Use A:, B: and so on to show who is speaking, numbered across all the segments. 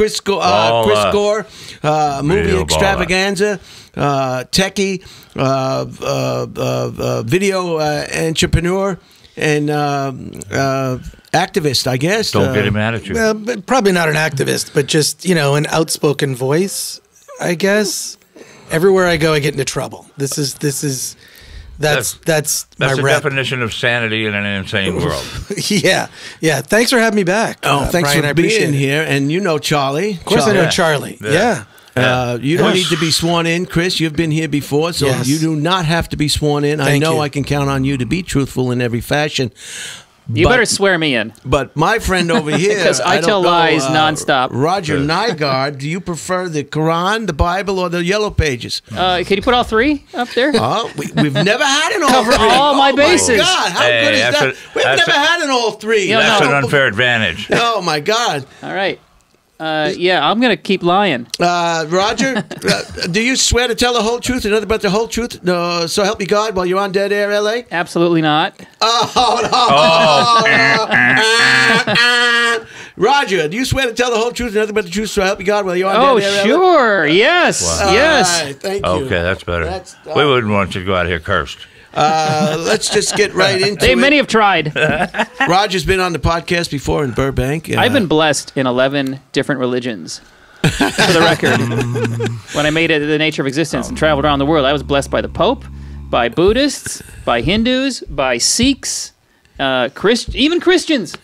A: Chris Gore, movie extravaganza, techie, video entrepreneur, and activist, I guess.
B: Don't get him mad at you.
C: Well, probably not an activist, but just, you know, an outspoken voice, I guess. Everywhere I go, I get into trouble. That's my
B: the definition of sanity in an insane world.
C: Yeah. Thanks for having me back.
A: Thanks
C: Brian,
A: for being here. And you know Charlie.
C: Of course, I know Charlie. Yeah.
A: You don't need to be sworn in, Chris. You've been here before, so you do not have to be sworn in. I know I can count on you to be truthful in every fashion.
D: You better swear me in.
A: But my friend over here,
D: because I tell lies nonstop.
A: Roger Nygard, do you prefer the Quran, the Bible, or the Yellow Pages?
D: Can you put all three up there?
A: We've never had an all
D: Cover
A: three.
D: all my bases.
A: My God, how good is that? We've never had an all three.
B: That's an unfair advantage.
A: Oh my God!
D: All right. Yeah, I'm going to keep lying.
A: Roger, do you swear to tell the whole truth and nothing but the whole truth? No, so help me God while you're on Dead Air, L.A.?
D: Absolutely not.
A: Roger, do you swear to tell the whole truth and nothing but the truth, so help me God while you're on Dead Air,
D: LA? Sure. Yes.
A: Wow.
D: Yes.
A: Right, thank you.
B: Okay, that's better. We wouldn't want you to go out here cursed.
A: Let's just get right into it.
D: Many have tried.
A: Roger's been on the podcast before in Burbank.
D: I've been blessed in 11 different religions, for the record. When I made it the nature of existence and traveled around the world, I was blessed by the Pope, by Buddhists, by Hindus, by Sikhs, even Christians.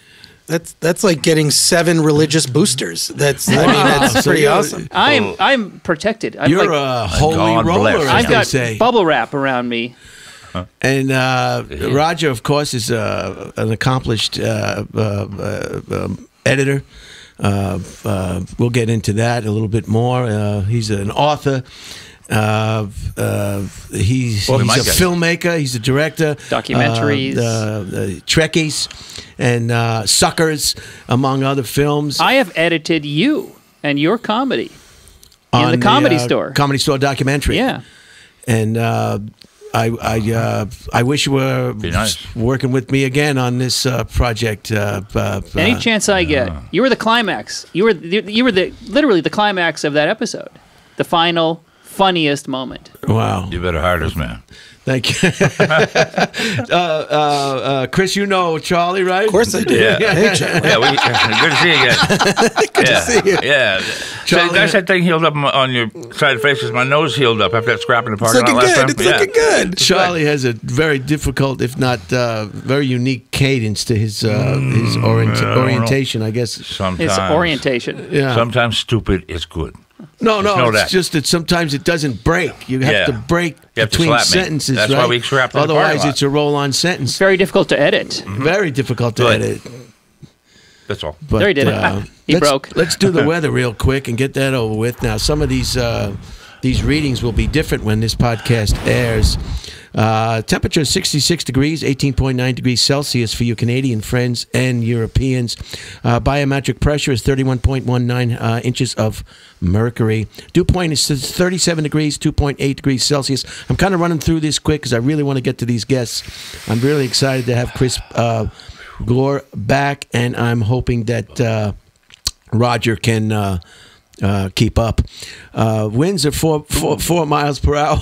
C: That's like getting 7 religious boosters. That's pretty awesome.
D: I'm protected.
A: You're a holy roller.
D: I've got bubble wrap around me.
A: And Roger, of course, is an accomplished editor. We'll get into that a little bit more. He's an author. He's a filmmaker. He's a director.
D: Documentaries.
A: Trekkies and Suckers, among other films.
D: I have edited you and your comedy in the Comedy Store.
A: Comedy Store documentary.
D: Yeah.
A: And I wish you were working with me again on this project.
D: Any chance I get. You were the climax. You were literally the climax of that episode. The final, funniest moment.
A: Wow.
B: You better hire this man.
A: Thank you. Chris, you know Charlie, right?
C: Of course I do.
B: Yeah.
C: Hey, Charlie.
B: Yeah, good to see you again.
C: Good to see you.
B: Yeah. Charlie, that's that thing healed up on your side of the face. Is my nose healed up after that scrap in the parking lot last time?
C: It's looking good.
A: Charlie has a very difficult, if not very unique cadence to his orientation, I guess.
B: Sometimes.
D: His orientation.
A: Yeah.
B: Sometimes stupid is good.
A: No, it's just that sometimes it doesn't break. You have to break between sentences,
B: That's why we scrapped in the parking
A: Otherwise,
B: lot.
A: it's a roll-on sentence.
D: It's very difficult to edit.
A: Very difficult to edit.
B: That's all.
A: But,
D: there he did it. He broke.
A: Let's do the weather real quick and get that over with. Now, some of these readings will be different when this podcast airs. Temperature is 66 degrees, 18.9 degrees Celsius for you Canadian friends and Europeans. Biometric pressure is 31.19 inches of mercury. Dew point is 37 degrees, 2.8 degrees Celsius. I'm kind of running through this quick because I really want to get to these guests. I'm really excited to have Chris Gore back, and I'm hoping that Roger can keep up. Winds are 4 miles per hour.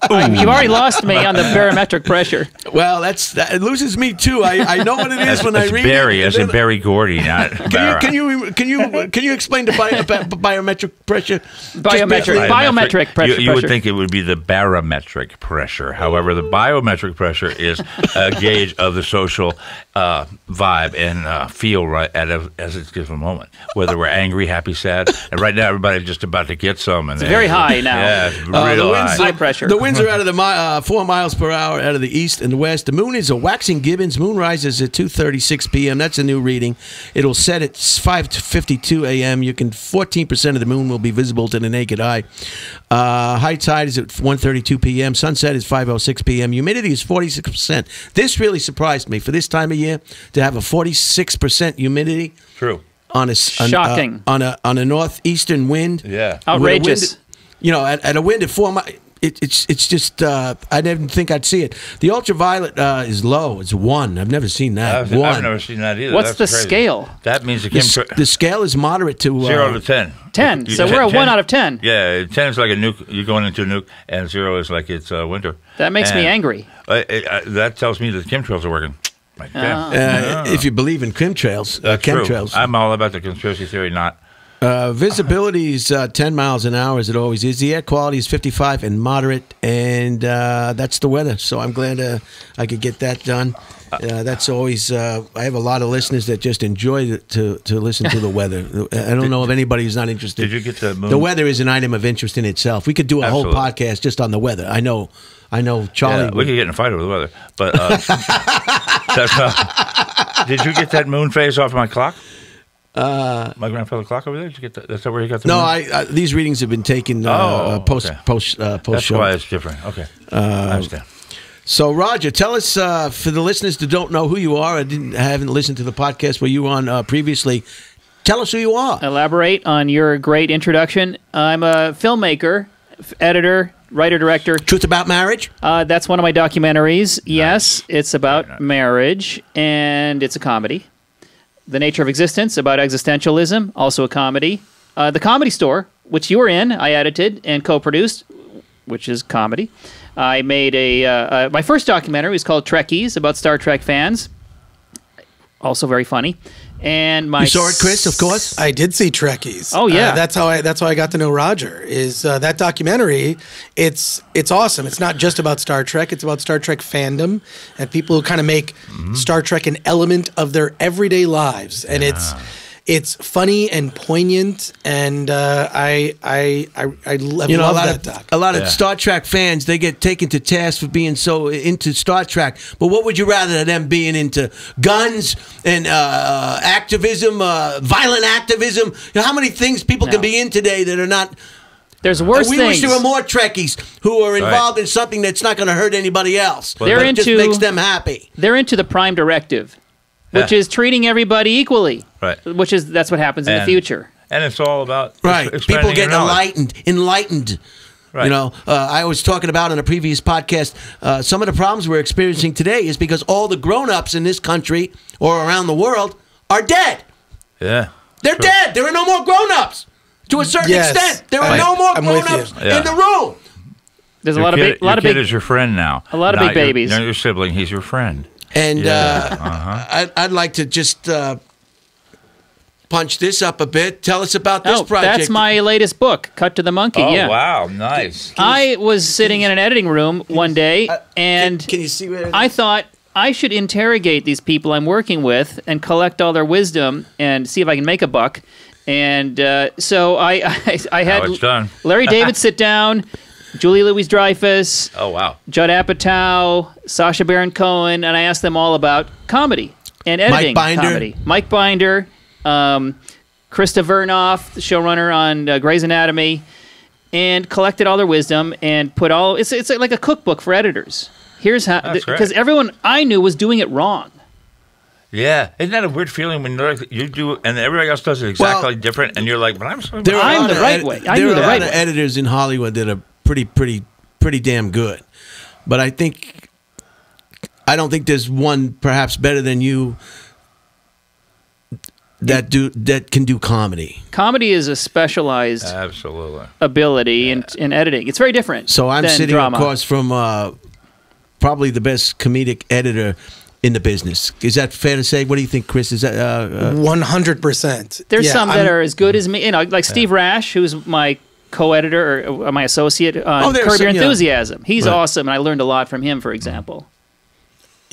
D: You've already lost me on the barometric pressure.
A: Well, it loses me too. I know what it is when I read
B: Barry,
A: it.
B: as in Barry Gordy, not
A: Can you explain the biometric pressure?
D: Biometric pressure.
B: You would think it would be the barometric pressure. However, the biometric pressure is a gauge of the social vibe and feel right as it's given moment. Whether we're angry, happy, sad, and right now everybody's just about to get some. And
D: it's very high now.
B: Yeah, it's real high.
D: High pressure.
A: The winds are out of the 4 miles per hour out of the east and the west. The moon is a waxing gibbons. Moon rises at 2:36 p.m. That's a new reading. It'll set at 5:52 a.m. 14% of the moon will be visible to the naked eye. High tide is at 1:32 p.m. Sunset is 5:06 p.m. Humidity is 46%. This really surprised me for this time of year to have a 46% humidity.
B: True.
D: Shocking.
A: On a northeastern wind.
B: Yeah.
D: Outrageous.
A: At a wind at 4 miles. it's just I didn't think I'd see it. The ultraviolet is low. It's 1. I've never seen that.
B: I've never seen that either.
D: What's
B: That's
D: the
B: crazy.
D: scale?
B: That means
A: The scale is moderate to
B: 0 to 10.
D: 10. So we're at 1 out of 10.
B: Yeah, 10 is like a nuke. You're going into a nuke, and 0 is like it's winter.
D: That makes me angry.
B: That tells me that the chemtrails are working. Like that.
A: if you believe in chemtrails. Chemtrails.
B: I'm all about the conspiracy theory, not.
A: Visibility is 10 miles an hour, as it always is. The air quality is 55 and moderate, and that's the weather. So I'm glad I could get that done. That's always. I have a lot of listeners that just enjoy to listen to the weather. I don't know of anybody who's not interested.
B: Did you get the moon?
A: The weather is an item of interest in itself. We could do a whole podcast just on the weather. I know, Charlie.
B: Yeah, we could get in a fight over the weather, but did you get that moon phase off my clock? My grandfather clock over there. Did you get that? That's where you got the moon?
A: No, these readings have been taken post
B: That's
A: show.
B: why it's different. Okay, I understand.
A: So, Roger, tell us for the listeners that don't know who you are. I haven't listened to the podcast where you were on previously. Tell us who you are.
D: Elaborate on your great introduction. I'm a filmmaker, editor, writer-director.
A: Truth About Marriage?
D: That's one of my documentaries. Yes, it's about marriage, and it's a comedy. The Nature of Existence, about existentialism, also a comedy. The Comedy Store, which you were in, I edited and co-produced, which is comedy. I made my first documentary was called Trekkies, about Star Trek fans. Also very funny. And my
A: you saw it, Chris, of course?
C: I did see Trekkies.
D: Oh yeah,
C: that's how I got to know Roger. Is that documentary? It's awesome. It's not just about Star Trek. It's about Star Trek fandom and people who kind of make Star Trek an element of their everyday lives. And it's funny and poignant. And I love that doc.
A: A lot of Star Trek fans, they get taken to task for being so into Star Trek. But what would you rather than them being into guns and activism, violent activism? You know, how many things people can be in today that are not...
D: There's worse
A: we
D: things.
A: wish there were more Trekkies who are involved in something that's not going to hurt anybody else.
D: Well, it
A: just makes them happy.
D: They're into the Prime Directive, which is treating everybody equally.
B: Right.
D: That's what happens in the future.
B: And it's all about
A: People get enlightened. Right. You know, I was talking about in a previous podcast, some of the problems we're experiencing today is because all the grown-ups in this country or around the world are dead.
B: Yeah.
A: They're dead. There are no more grown-ups. To a certain extent, there are no more grown-ups in the room.
D: There's a lot of big
B: is your friend now.
D: A lot of big babies.
B: Not your sibling. He's your friend.
A: And I'd like to just punch this up a bit. Tell us about this project.
D: That's my latest book, Cut to the Monkey.
B: Oh, wow. Nice.
D: I was sitting in an editing room one day, and
A: can you see where
D: I thought I should interrogate these people I'm working with and collect all their wisdom and see if I can make a buck. And so I had Larry David sit down, Julie Louis-Dreyfus, Judd Apatow, Sacha Baron Cohen, and I asked them all about comedy and editing comedy. Mike Binder, Krista Vernoff, the showrunner on Grey's Anatomy, and collected all their wisdom and put all. It's like a cookbook for editors. Here's how, because everyone I knew was doing it wrong.
B: Yeah, isn't that a weird feeling when you do and everybody else does it exactly different, and you're like, "But I'm the
D: right way." I knew the right way. There are a lot of
A: editors in Hollywood that are pretty damn good, but I don't think there's one perhaps better than you that can do comedy.
D: Comedy is a specialized ability in editing. It's very different.
A: So I'm sitting across from probably the best comedic editor in the business. Is that fair to say? What do you think, Chris? Is that
C: 100%?
D: There's some that are as good as me. You know, like Steve Rash, who's my co-editor or my associate on Curb Your Enthusiasm. He's awesome, and I learned a lot from him, for example.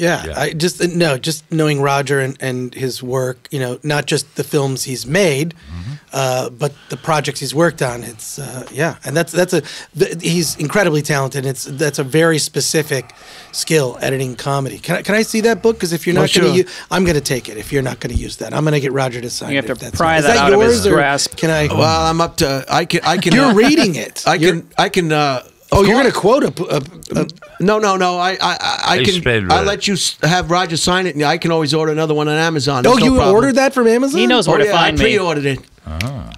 C: I just knowing Roger and his work, you know, not just the films he's made, but the projects he's worked on. It's and he's incredibly talented. That's a very specific skill, editing comedy. Can I see that book? Because if you're not going to, I'm going to take it. If you're not going to use that, I'm going to get Roger to sign it.
D: You have to pry that out of his grasp.
C: Can I?
A: Well, I'm up to. I can.
C: You're reading it.
A: I can
C: Oh, you're going to quote
A: No. I can. I'll let you have Roger sign it, and I can always order another one on Amazon.
C: Oh, you ordered that from Amazon?
D: He knows where to find
A: me. I pre-ordered it.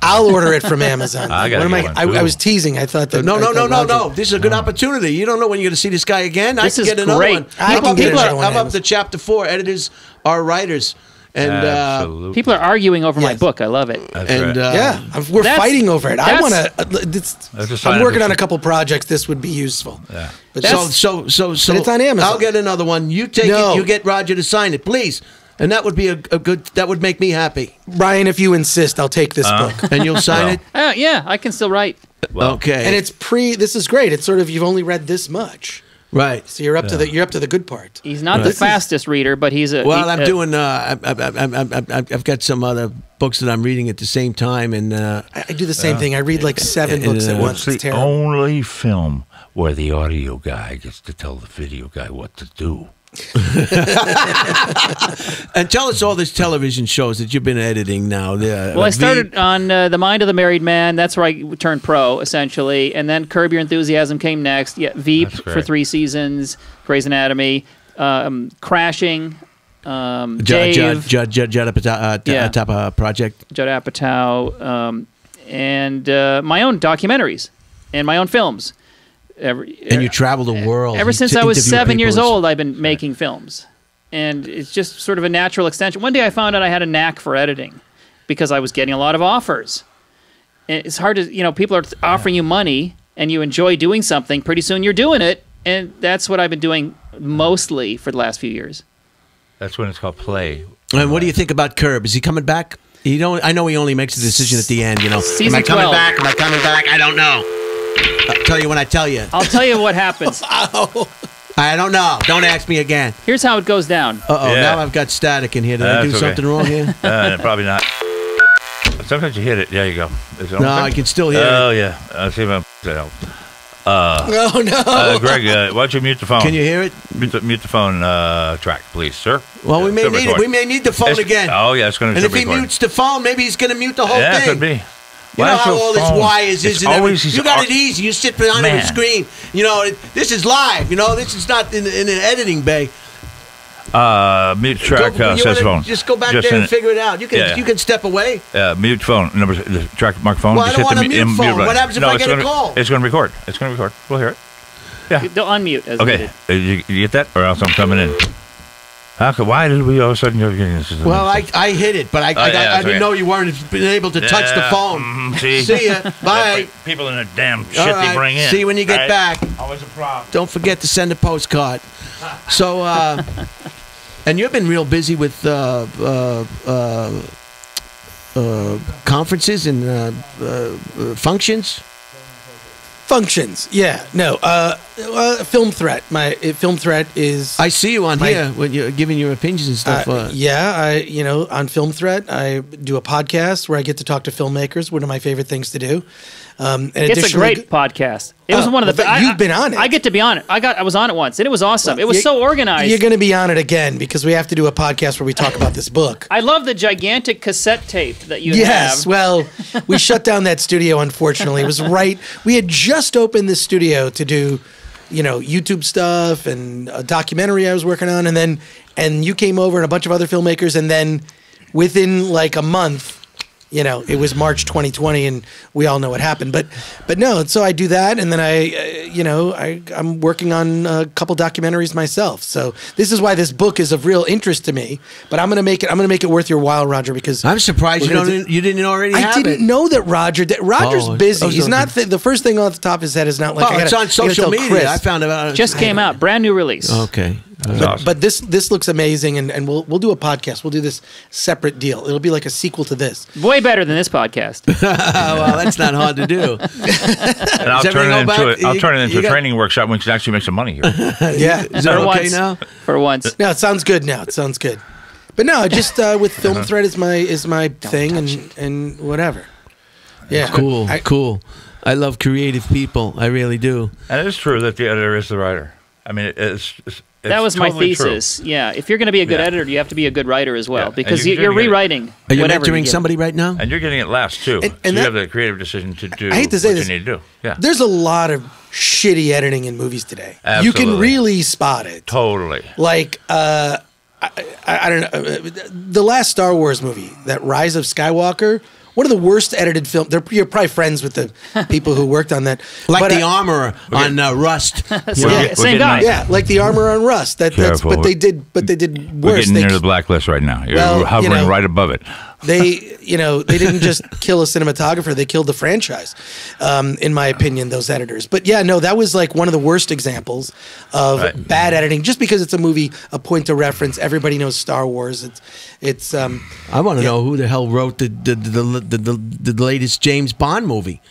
C: I'll order it from Amazon.
B: I
C: was teasing. I thought that.
A: No. This is a good opportunity. You don't know when you're going to see this guy again.
D: This
A: I can
D: is
A: get another
D: great.
A: one.
C: I'm
A: up to chapter 4. Editors are writers. And
D: people are arguing over my book. I love it.
A: And
C: we're fighting over it. I want to. I'm working on a couple projects. This would be useful.
B: Yeah.
C: But
A: so
C: it's on Amazon.
A: I'll get another one. You take it. You get Roger to sign it, please. And that would be a good. That would make me happy.
C: Brian, if you insist, I'll take this book.
A: And you'll sign it.
D: Yeah, I can still write.
A: Okay.
C: And it's This is great. It's sort of you've only read this much.
A: Right.
C: So you're up to the good part.
D: He's not the fastest reader, but he's a.
A: Well, I'm doing. I've got some other books that I'm reading at the same time, and
C: I do the same thing. I read like 7 books at once.
B: It's the only film where the audio guy gets to tell the video guy what to do.
A: And tell us all these television shows that you've been editing now.
D: Well, I started on The Mind of the Married Man. That's where I turned pro, essentially. And then Curb Your Enthusiasm came next. Yeah, Veep for 3 seasons. Grey's Anatomy. Crashing. Dave.
A: Judd Apatow project.
D: Judd Apatow. And my own documentaries and my own films.
A: And you travel the world.
D: Ever since I was 7 years old, I've been making films. And it's just sort of a natural extension. One day I found out I had a knack for editing because I was getting a lot of offers. And it's hard to, people are offering you money and you enjoy doing something. Pretty soon you're doing it. And that's what I've been doing mostly for the last few years.
B: That's when it's called play.
A: And what do you think about Curb? Is he coming back? I know he only makes a decision at the end,
D: Season
A: Am I coming
D: 12.
A: back? Am I coming back? I don't know. I'll tell you when I tell you.
D: I'll tell you what happens.
A: I don't know. Don't ask me again.
D: Here's how it goes down.
A: Now I've got static in here. Did I do something wrong here?
B: Probably not. Sometimes you hit it. There you go.
A: No, I can still hear it.
B: Oh, yeah. I'll see if that helps.
C: Oh, no.
B: Greg, why don't you mute the phone?
A: Can you hear it?
B: Mute the phone track, please, sir.
A: Well, we may need it. We may need the phone again.
B: Oh, yeah, it's going to
A: And if he mutes the phone, maybe he's going to mute the whole thing.
B: Yeah, it could be.
A: You know how all this wires is and everything. You got it easy. You sit behind the screen. This is live. This is not in an editing bay.
B: Mute track says phone.
A: Just go back there and figure it out. You can step away.
B: Mute phone. The track microphone.
A: Well, I don't want a mute phone. What happens if I get a call?
B: It's going to record. It's going to record. We'll hear it. Yeah.
D: They'll unmute as
B: needed. You get that? Or else I'm coming in. Why did we all of a sudden go getting this?
A: Well, I hit it, but I didn't know you weren't been able to touch the phone. See ya. Bye.
B: People in the damn shit they bring in.
A: See you when you get back.
B: Always a problem.
A: Don't forget to send a postcard. So, and you've been real busy with conferences and functions.
C: Functions, yeah, no. Film Threat. My Film Threat is.
A: I see you on here when you're giving your opinions and stuff.
C: On Film Threat, I do a podcast where I get to talk to filmmakers. One of my favorite things to do.
D: It's a great podcast. It was one of the.
C: You've been on it.
D: I get to be on it. I was on it once, and it was awesome. It was so organized.
C: You're going to be on it again because we have to do a podcast where we talk about this book.
D: I love the gigantic cassette tape that you have.
C: Yes, well, we shut down that studio. Unfortunately, it was right. We had just opened this studio to do, YouTube stuff and a documentary I was working on, and you came over and a bunch of other filmmakers, and then within like a month. It was March 2020, and we all know what happened. But no, so I do that, and then I'm working on a couple documentaries myself. So this is why this book is of real interest to me. But I'm gonna make it worth your while, Roger, because
A: I'm surprised you didn't already have it.
C: I didn't know that Roger's busy. He's not the first thing off the top of his head is not like.
A: It's on social media. I found out.
D: Just came out, brand new release.
A: Okay.
B: Awesome.
C: But this looks amazing, and we'll do a podcast. We'll do this separate deal. It'll be like a sequel to this.
D: Way better than this podcast.
A: Well, that's not hard to do.
B: And I'll turn it into a training workshop and we can actually make some money here.
C: Yeah.
A: Is that okay now?
D: For once.
C: No, it sounds good now. It sounds good. But no, just with Film Thread is my thing and whatever. Yeah.
A: Cool. I love creative people. I really do.
B: And it is true that the editor is the writer. I mean,
D: that was
B: totally
D: my thesis.
B: True.
D: Yeah, if you're going to be a good editor, you have to be a good writer as well,
B: Yeah.
D: because you're rewriting.
A: Are you
D: whatever
A: mentoring
D: you
A: somebody right now?
B: And you're getting it last too.
C: And
B: so you
C: that,
B: have the creative decision to do
C: I hate to say
B: what
C: this,
B: you need to do. Yeah.
C: There's a lot of shitty editing in movies today.
B: Absolutely.
C: You can really spot it.
B: Totally.
C: Like, I don't know, the last Star Wars movie, that Rise of Skywalker, one of the worst edited films. You're probably friends with the people who worked on that.
A: Like
C: But,
A: the armor on Rust.
D: Same guy.
C: yeah, like the armor on Rust. That's
B: Careful.
C: but they did
B: We're
C: worse.
B: getting
C: They,
B: near the blacklist right now. You're
C: Well,
B: hovering right above it.
C: they didn't just kill a cinematographer; they killed the franchise. In my opinion, those editors. But yeah, no, that was like one of the worst examples of bad editing. Just because it's a movie, a point of reference. Everybody knows Star Wars. It's.
A: I want to know who the hell wrote the latest James Bond movie.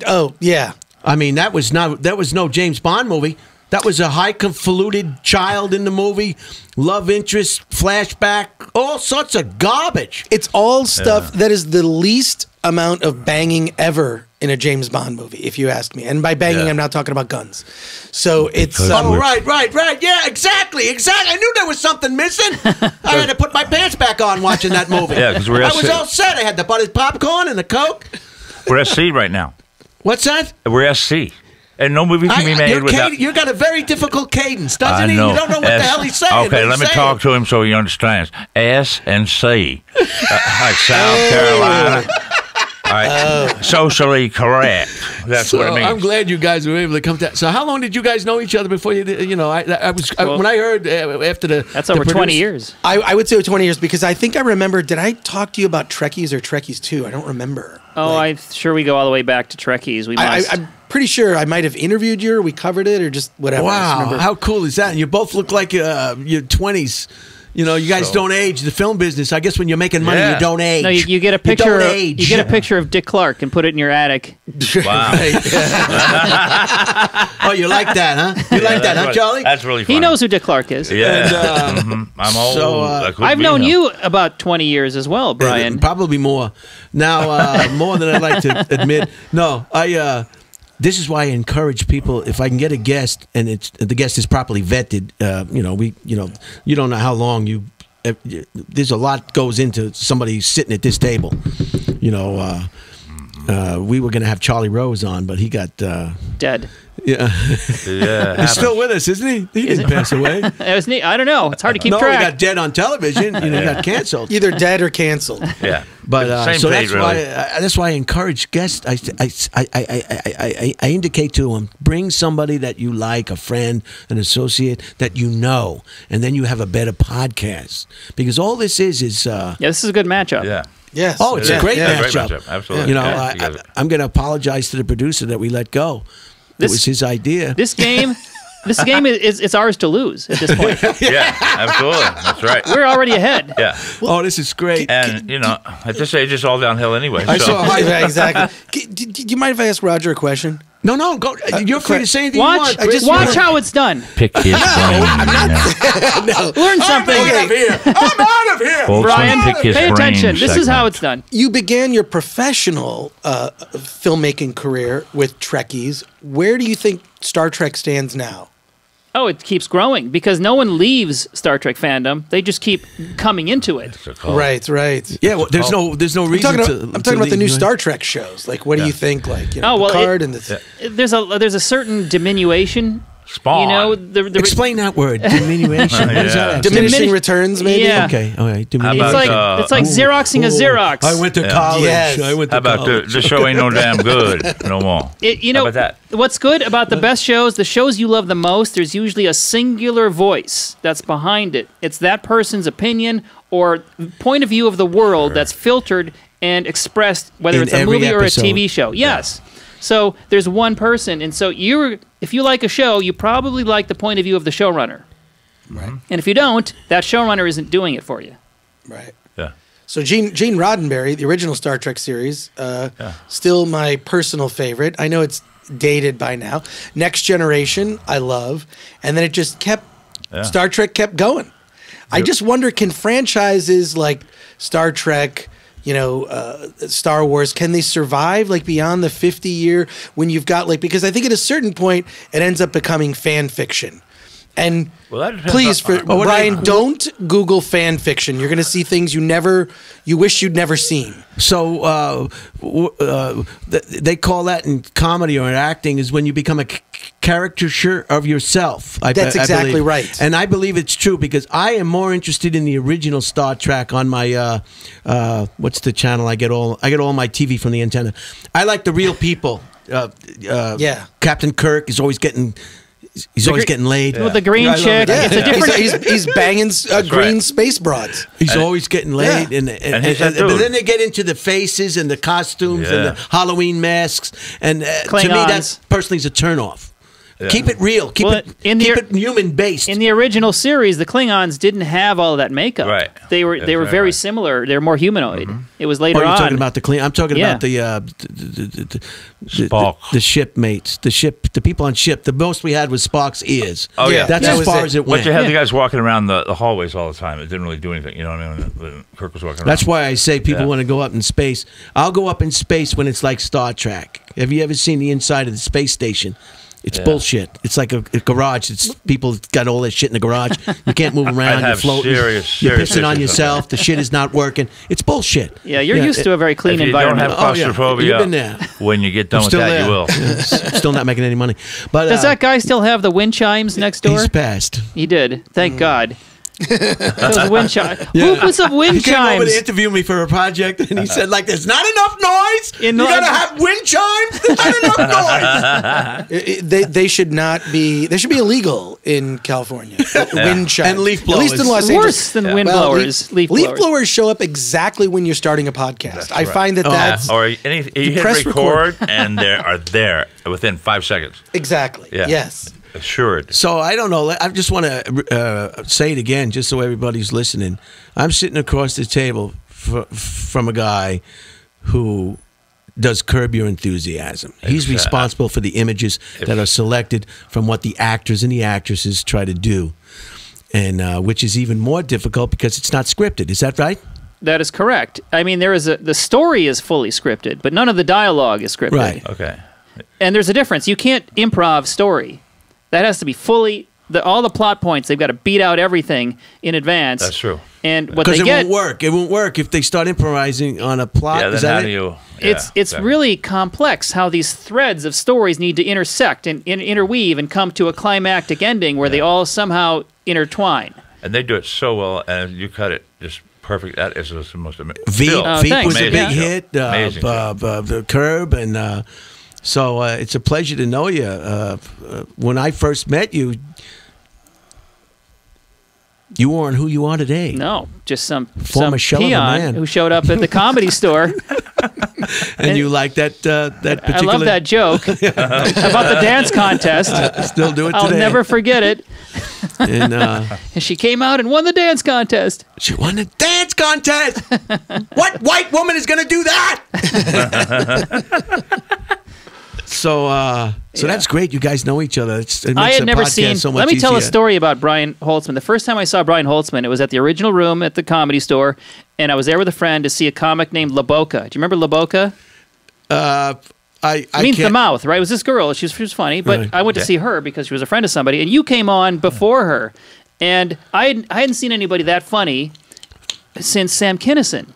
C: Oh yeah.
A: I mean, that was no James Bond movie. That was a highfalutin child in the movie, love interest, flashback, all sorts of garbage.
C: It's all stuff that is the least amount of banging ever in a James Bond movie, if you ask me. And by banging, I'm not talking about guns. So it's...
A: Right. Yeah, exactly. I knew there was something missing. I had to put my pants back on watching that movie.
B: Yeah, because
A: I was all set. I had the buttered popcorn and the Coke.
B: We're SC right now.
A: What's that?
B: We're SC. And no movie can be made without...
A: You got a very difficult cadence, doesn't he?
B: know.
A: You don't know what the hell he's saying.
B: Okay, let me talk to him so he understands. S and C. Like South Carolina. All right. Socially correct. That's what it means.
A: I'm glad you guys were able to come to. So how long did you guys know each other before you? When I heard after the
D: That's over 20 years.
C: I would say 20 years because I think I remember. Did I talk to you about Trekkies or Trekkies 2? I don't remember.
D: Oh, I'm sure we go all the way back to Trekkies. We must.
C: I'm pretty sure I might have interviewed you or we covered it or just whatever.
A: Wow, how cool is that? And you both look like your 20s. You know, you guys don't age. The film business. I guess when you're making money, you don't age.
D: No, you get a picture.
A: You
D: get a picture of Dick Clark and put it in your attic.
B: Wow.
A: Oh, you like that, huh? You like that, huh, Charlie?
B: That's really funny.
D: He knows who Dick Clark is.
B: Yeah. I'm old.
A: So,
D: I've known you about 20 years as well, Brian.
A: Probably more. Now, more than I'd like to admit. No, this is why I encourage people. If I can get a guest, and the guest is properly vetted, you don't know how long you. There's a lot goes into somebody sitting at this table. We were going to have Charlie Rose on, but he got
D: Dead.
A: Yeah, he's still with us, isn't he? He didn't pass away.
D: It was neat. I don't know. It's hard to keep
A: No,
D: track.
A: he got dead on television. He got canceled.
C: Either dead or canceled.
B: Yeah.
A: But
B: Same
A: so
B: fate,
A: that's why I encourage guests. I indicate to them, bring somebody that you like, a friend, an associate that you know, and then you have a better podcast. Because all this is
D: this is a good matchup.
B: Yeah.
C: Yes.
A: oh, it's a great matchup.
B: Great matchup. Absolutely.
A: I'm going to apologize to the producer that we let go. It was his idea.
D: This game is ours to lose at this point.
B: Yeah, absolutely. That's right.
D: We're already ahead.
B: Yeah.
A: Oh, this is great.
B: And, at this age, it's all downhill anyway.
A: I saw
C: Yeah, exactly. Do you mind if I ask Roger a question?
A: No, go. You're free to say anything you want.
D: Watch how it's done.
B: Pick his brain.
D: Learn something.
A: I'm out of here.
D: Brian,
B: pick his
D: pay
B: brain
D: attention. This is how it's done.
C: You began your professional filmmaking career with Trekkies. Where do you think Star Trek stands now?
D: Oh, it keeps growing because no one leaves Star Trek fandom. They just keep coming into it.
C: Right.
A: Yeah, well, there's no reason
C: I'm talking about the new Star Trek shows. Like, what do you think? Like, Picard and the...
D: There's a certain diminution.
B: Spawn.
A: Explain that word. Diminution. What is that?
C: Diminishing returns, maybe?
D: Yeah.
A: Okay. All right.
D: It's like Xeroxing a Xerox.
A: I went to college.
C: Yes.
A: I went to
B: How about
A: college.
B: the show ain't no damn good no more? How about that?
D: What's good about the best shows, the shows you love the most, there's usually a singular voice that's behind it. It's that person's opinion or point of view of the world that's filtered and expressed, whether it's a movie or a TV show. Yes. Yeah. So there's one person, and so if you like a show, you probably like the point of view of the showrunner.
C: Right.
D: And if you don't, that showrunner isn't doing it for you.
C: Right.
B: Yeah.
C: So Gene Roddenberry, the original Star Trek series, still my personal favorite. I know it's dated by now. Next Generation, I love. And then it just Star Trek kept going. I just wonder, can franchises like Star Trek... Star Wars, can they survive like beyond the 50-year when you've got because I think at a certain point it ends up becoming fan fiction. And please, Brian, don't Google fan fiction. You're going to see things you wish you'd never seen.
A: So they call that in comedy or in acting is when you become a caricature of yourself.
C: That's exactly
A: believe.
C: right.
A: And I believe it's true because I am more interested in the original Star Trek on my what's the channel? I get all my TV from the antenna. I like the real people. Captain Kirk is always getting. He's always getting laid.
D: With the green chick.
C: Yeah.
D: It's a different...
C: he's banging green space broads.
A: He's always getting laid.
C: Yeah.
A: But then they get into the faces and the costumes and the Halloween masks. And to me, that personally is a turnoff. Yeah. Keep it real. Keep it human based.
D: In the original series, the Klingons didn't have all of that makeup.
B: Right.
D: They were very similar. They were more humanoid. It was later on.
A: You're talking about the Klingon. I'm talking about the shipmates, the people on ship. The most we had was Spock's ears.
B: Oh yeah,
A: that's as far as it went.
B: But you had the guys walking around the hallways all the time. It didn't really do anything. You know what I mean? When Kirk was walking around.
A: That's why I say people want to go up in space. I'll go up in space when it's like Star Trek. Have you ever seen the inside of the space station? It's bullshit. It's like a garage. It's people got all that shit in the garage. You can't move around. You're floating. You're pissing on yourself. The shit is not working. It's bullshit.
D: Yeah, you're used to a very clean environment.
B: If you don't have claustrophobia,
A: you've been there.
B: When you get done with that, you will.
A: Still not making any money. But
D: does that guy still have the wind chimes next door?
A: He's passed.
D: He did. Thank God. Those wind chimes. Who puts up wind
A: chimes? He came over to
D: chimes?
A: interview me for a project, and he said, "Like, there's not enough noise. You gotta have wind chimes. There's not enough noise."
C: They should not be. They should be illegal in California. Wind chimes
A: and leaf blowers.
C: At least in Los Angeles.
D: Worse than wind blowers. Leaf
C: blowers show up exactly when you're starting a podcast. I find that's
B: or you hit record, and they are there within 5 seconds.
C: Exactly.
B: Yeah.
C: Yes.
B: Assured.
A: So I don't know. I just want to say it again, just so everybody's listening. I'm sitting across the table from a guy who does Curb Your Enthusiasm. He's responsible for the images that are selected from what the actors and the actresses try to do, and which is even more difficult because it's not scripted. Is that right?
D: That is correct. I mean, the story is fully scripted, but none of the dialogue is scripted.
A: Right.
B: Okay.
D: And there's a difference. You can't improv story. That has to be fully all the plot points. They've got to beat out everything in advance.
B: That's true.
D: And what they get,
A: won't work. It won't work if they start improvising on a plot.
B: Yeah,
A: is
B: then
A: that
B: how do you? Yeah,
D: it's really complex how these threads of stories need to intersect and interweave and come to a climactic ending where they all somehow intertwine.
B: And they do it so well, and you cut it just perfect. That is the most amazing.
A: Veep was a big hit.
B: Amazing.
A: The Curb and. So it's a pleasure to know you. When I first met you, you weren't who you are today.
D: No, just some
A: former shell
D: peon
A: of a man
D: who showed up at the Comedy Store.
A: and you like that particular...
D: I love that joke about the dance contest.
A: Still do it today.
D: I'll never forget it.
A: And
D: she came out and won the dance contest.
A: She won the dance contest! What white woman is going to do that? So that's great. You guys know each other.
D: I had never seen.
A: So much
D: let me tell a
A: easier.
D: story about Brian Holtzman. The first time I saw Brian Holtzman, it was at the Original Room at the Comedy Store, and I was there with a friend to see a comic named La Boca. Do you remember La Boca? Means the mouth, right? It was this girl. She was funny, but
A: Right.
D: I went to see her because she was a friend of somebody, and you came on before her, and I hadn't seen anybody that funny since Sam Kinison,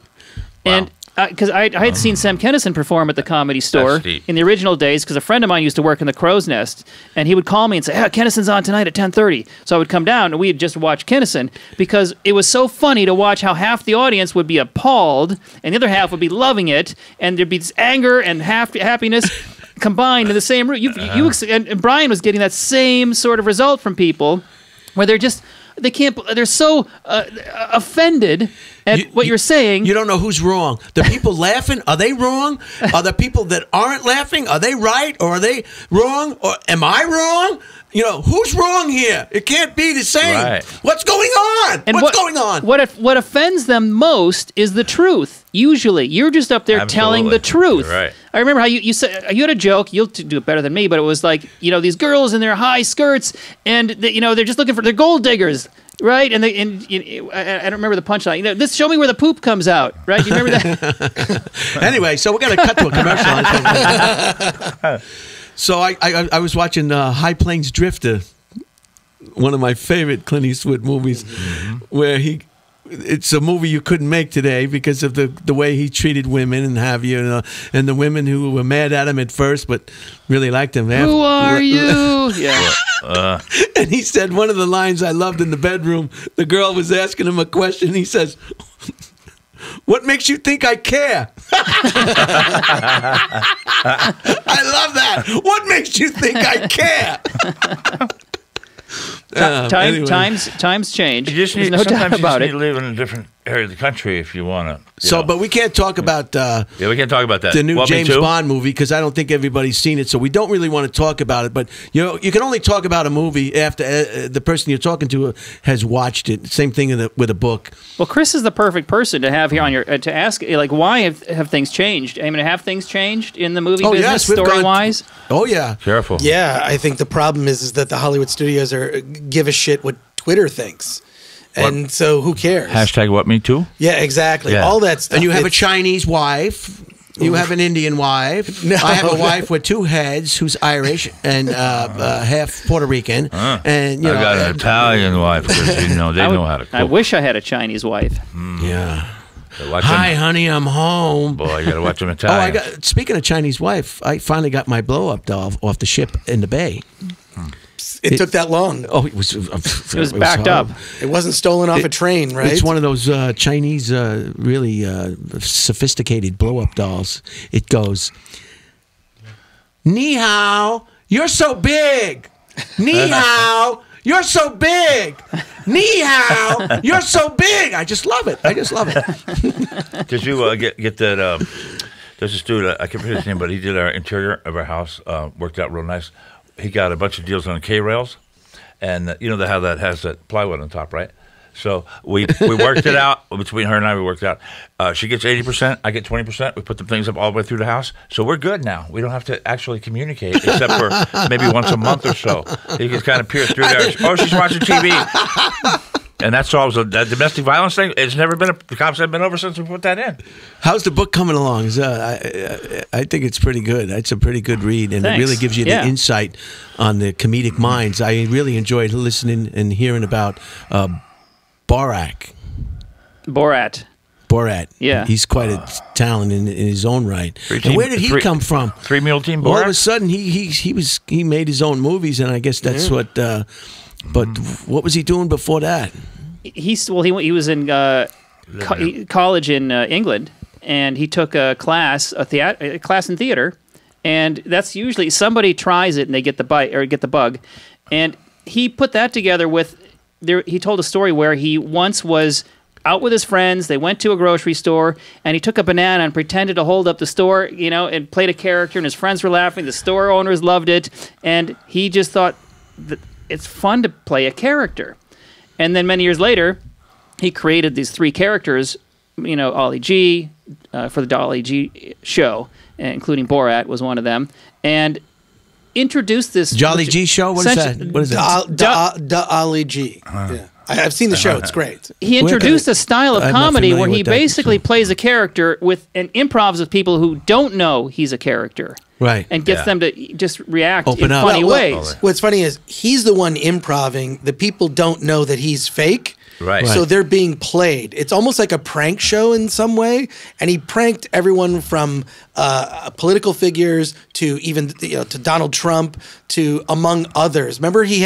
D: and. Because I had seen Sam Kinison perform at the Comedy Store in the original days, because a friend of mine used to work in the Crow's Nest, and he would call me and say, Kinison's on tonight at 10:30. So I would come down, and we'd just watch Kinison, because it was so funny to watch how half the audience would be appalled, and the other half would be loving it, and there'd be this anger and happiness combined in the same room. And Brian was getting that same sort of result from people, where they're so offended at what you're saying.
A: You don't know who's wrong. The people laughing, are they wrong? Are the people that aren't laughing, are they right? Or are they wrong? Or am I wrong? You know, who's wrong here? It can't be the same.
B: Right.
A: What's going on?
D: And
A: What's going on?
D: What offends them most is the truth. Usually, you're just up there telling the truth.
B: You're right.
D: I remember how you said you had a joke. You'll do it better than me, but it was like, these girls in their high skirts, and they're just looking for they're gold diggers, right? And I don't remember the punchline. This show me where the poop comes out, right? You remember that?
A: Anyway, so we're gonna cut to a commercial. So I was watching High Plains Drifter, one of my favorite Clint Eastwood movies, where he it's a movie you couldn't make today because of the way he treated women and have you, and the women who were mad at him at first but really liked him.
D: Who are you? Yeah.
A: And he said one of the lines I loved in the bedroom. The girl was asking him a question. He says, "What makes you think I care?" I love that. What makes you think I care? Anyway.
D: Times change.
B: You just
D: There's
B: need,
D: no doubt about
B: you
D: it.
B: need to live in a different area of the country if you want to.
A: So, but we can't talk about
B: yeah, we can't talk about that.
A: the new
B: Want me
A: James
B: to?
A: Bond movie because I don't think everybody's seen it. So we don't really want to talk about it. But you can only talk about a movie after the person you're talking to has watched it. Same thing with a book.
D: Well, Chris is the perfect person to have here on your to ask, like, why have things changed? I mean, have things changed in the movie business,
A: we've
D: story wise?
A: Oh yeah,
B: Careful.
C: Yeah, I think the problem is that the Hollywood studios give a shit what Twitter thinks. And so who cares?
B: Hashtag what me too?
C: Yeah, exactly.
B: Yeah.
C: All that stuff.
A: and you have a
C: It's-
A: Chinese wife. You have an Indian wife.
C: No.
A: I have a wife with two heads who's Irish and half Puerto Rican. And
B: I got an Italian wife because they know how to cook.
D: I wish I had a Chinese wife.
A: Yeah.
B: Watch
A: Hi,
B: them.
A: honey, I'm home.
B: Boy, you got to watch them
A: Oh,
B: Italian.
A: Speaking of Chinese wife, I finally got my blow up doll off the ship in the bay.
C: It took that long.
A: Oh, it was
D: backed up.
A: horrible.
C: It wasn't stolen off a train, right?
A: It's one of those Chinese, really sophisticated blow up dolls. It goes, "Ni hao, you're so big. Ni hao, you're so big. Ni hao, you're so big." I just love it.
B: Did you get that? There's this dude, I can't remember his name, but he did our interior of our house, worked out real nice. He got a bunch of deals on the K-rails, and you know how that has that plywood on top, right? So we worked it out between her and I. We worked it out. She gets 80%, I get 20%. We put the things up all the way through the house, so we're good now. We don't have to actually communicate except for maybe once a month or so. You can kind of peer through there. Oh, she's watching TV. And that solves that domestic violence thing. It's never been the cops haven't been over since we put that in.
A: How's the book coming along? I think it's pretty good. It's a pretty good read, and
D: Thanks.
A: it really gives you the insight on the comedic minds. I really enjoyed listening and hearing about Borat.
D: Yeah.
A: He's quite a talent in his own right. And
B: Team-
A: where did he come from?
B: Three Mule Team
A: All of a
B: Borat?
A: sudden, he made his own movies, and I guess that's what. But what was he doing before that?
D: He was in college in England, and he took a class in theater, and that's usually somebody tries it and they get the bug, and he put that together with. He told a story where he once was out with his friends. They went to a grocery store, and he took a banana and pretended to hold up the store, and played a character, and his friends were laughing. The store owners loved it, and he just thought that it's fun to play a character. And then many years later, he created these three characters, Ollie G, for the Dolly G show, including Borat was one of them, and introduced this
A: Jolly G show? What is that? What is that?
C: Da Ali G. Yeah. I've seen the show. It's great.
D: He introduced a style of
A: I'm not
D: comedy
A: familiar
D: where he
A: with that.
D: basically plays a character and improvs with people who don't know he's a character.
A: Right.
D: And gets them to just react
A: Open
D: in
A: up.
D: funny ways.
C: What's funny is he's the one improving. The people don't know that he's fake.
B: Right.
C: So they're being played. It's almost like a prank show in some way. And he pranked everyone from political figures to even to Donald Trump to among others. Remember he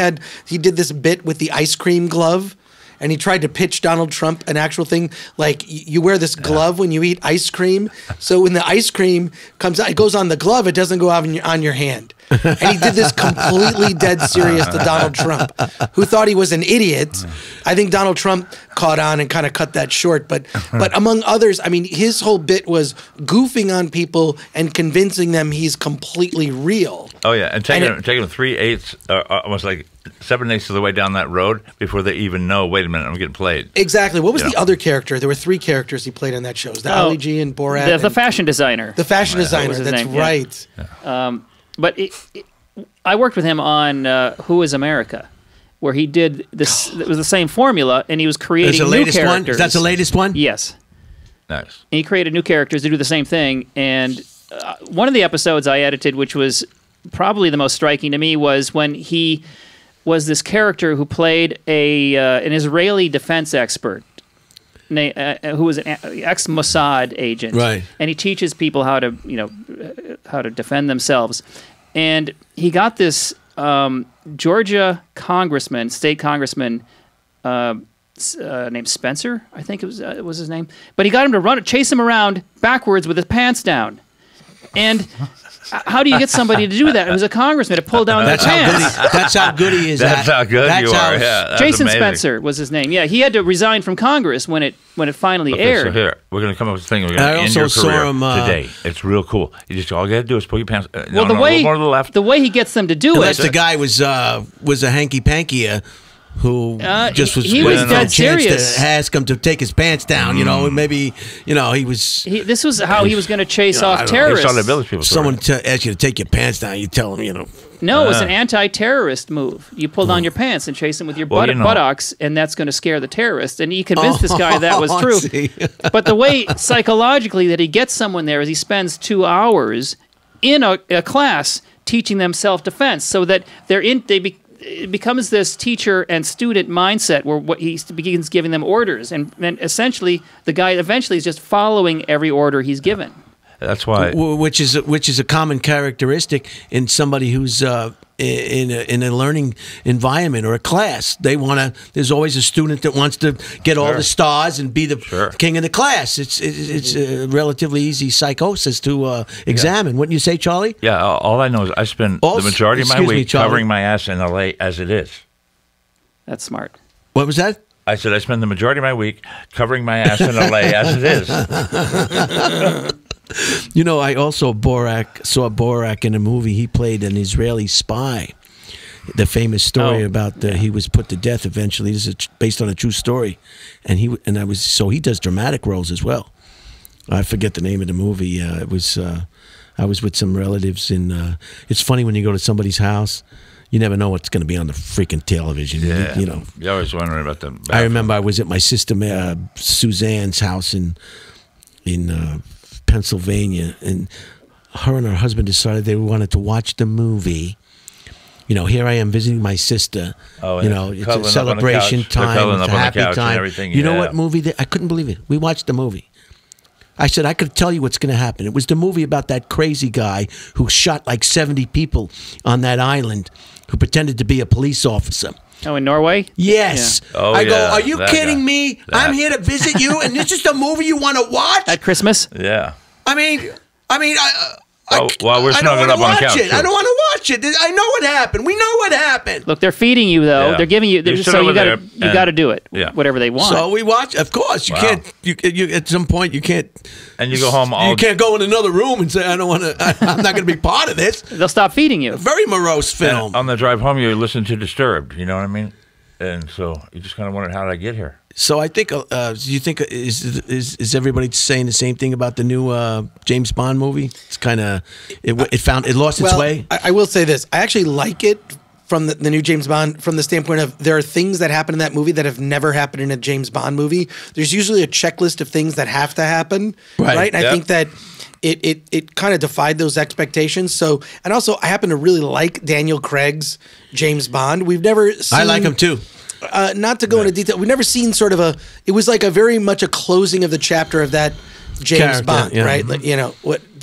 C: did this bit with the ice cream glove. And he tried to pitch Donald Trump an actual thing, like you wear this glove when you eat ice cream. So when the ice cream comes out, it goes on the glove. It doesn't go out on your hand. And he did this completely dead serious to Donald Trump, who thought he was an idiot. I think Donald Trump caught on and kind of cut that short. But among others, I mean, his whole bit was goofing on people and convincing them he's completely real.
B: Oh yeah, and taking them 3/8, almost like 7/8 of the way down that road before they even know. Wait a minute, I'm getting played.
C: Exactly. What was the other character? There were three characters he played on that show. It was the Ali G and Borat.
D: The fashion designer.
C: The fashion designer.
D: was his
C: That's
D: name, yeah.
C: right.
D: But I worked with him on Who Is America, where he did this. It was the same formula, and he was creating
A: That's the
D: new
A: latest one?
D: characters.
A: That's the latest one?
D: Yes.
B: Nice.
D: And he created new characters to do the same thing. And one of the episodes I edited, which was probably the most striking to me, was when he was this character who played an Israeli defense expert. who was an ex-Mossad agent,
A: Right.
D: and he teaches people how to, how to defend themselves. And he got this Georgia congressman, state congressman, named Spencer, I think it was his name. But he got him to chase him around backwards with his pants down. And how do you get somebody to do that? It was a congressman to pull down their pants.
A: That's how good he is.
B: That's how good you are. Yeah, that's
D: Jason
B: amazing.
D: Spencer was his name. Yeah, he had to resign from Congress when it finally aired.
B: So here, we're going to come up with a thing. We're going
A: I
B: to end
A: also
B: your
A: saw
B: career
A: him,
B: today. It's real cool. You just all you got to do is pull your pants.
D: Well,
B: a little more to the left.
D: the way he gets them to do
A: Unless
D: it.
A: the guy was a hanky panky who just was
D: he
A: waiting
D: was
A: for a
D: dead
A: chance
D: serious.
A: to ask him to take his pants down. And maybe he was.
D: This was how he was going to chase
A: I
D: off
A: don't know.
D: terrorists.
B: It's on the village people.
A: Someone asks you to take your pants down, you tell him,
D: No, it was an anti-terrorist move. You pull down your pants and chase them with your buttocks, and that's going to scare the terrorist. And he convinced this guy that was true.
A: See.
D: But the way psychologically that he gets someone there is he spends 2 hours in a class teaching them self-defense, so that it becomes this teacher and student mindset where he begins giving them orders, and essentially the guy eventually is just following every order he's given.
B: That's why.
A: Which is a common characteristic in somebody who's in a learning environment or a class. There's always a student that wants to get all the stars and be the king of the class. It's a relatively easy psychosis to examine. Wouldn't you say, Charlie?
B: Yeah. All I know is I spend the majority of my week covering my ass in L.A. as it is.
D: That's smart.
A: What was that?
B: I said I spend the majority of my week covering my ass in L.A. as it is.
A: I also saw Borak in a movie. He played an Israeli spy. The famous story about he was put to death eventually. This is based on a true story, and he does dramatic roles as well. I forget the name of the movie. I was with some relatives in. It's funny when you go to somebody's house. You never know what's going to be on the freaking television.
B: Yeah.
A: You're
B: always wondering about them.
A: I remember I was at my sister Suzanne's house in Pennsylvania, and her and her husband decided they wanted to watch the movie. Here I am visiting my sister. It's a celebration time, it's a happy time. You know what movie? I couldn't believe it. We watched the movie. I said, I could tell you what's going to happen. It was the movie about that crazy guy who shot like 70 people on that island, who pretended to be a police officer.
D: Oh, in Norway?
A: Yes.
B: Yeah. Oh,
A: I go,
B: yeah,
A: are you kidding
B: guy.
A: me? I'm here to visit you, and this is the movie you want to watch?
D: At Christmas?
B: Yeah.
A: I mean,
B: While we're snuggling up on the couch.
A: I don't want to watch it. I know what happened. We know what happened.
D: Look, they're feeding you though.
B: Yeah.
D: They're giving you. So you got to do it.
B: Yeah.
D: Whatever they want.
A: So we watch. Of course, you can't. You at some point you can't.
B: And you go home.
A: You can't go in another room and say I don't want to. I'm not going to be part of this.
D: They'll stop feeding you.
A: Very morose film.
B: And on the drive home, you listen to Disturbed. You know what I mean? And so you just kind of wondered, how did I get here?
A: So I think, you think is everybody saying the same thing about the new James Bond movie? It's kind of it lost its way.
C: I will say this: I actually like it from the new James Bond from the standpoint of there are things that happen in that movie that have never happened in a James Bond movie. There's usually a checklist of things that have to happen, right? And I think that it kind of defied those expectations. So, and also I happen to really like Daniel Craig's James Bond. We've never seen,
A: I like him too.
C: Not to go into detail, we've never seen sort of it was like a very much a closing of the chapter of that James Bond, right? Like,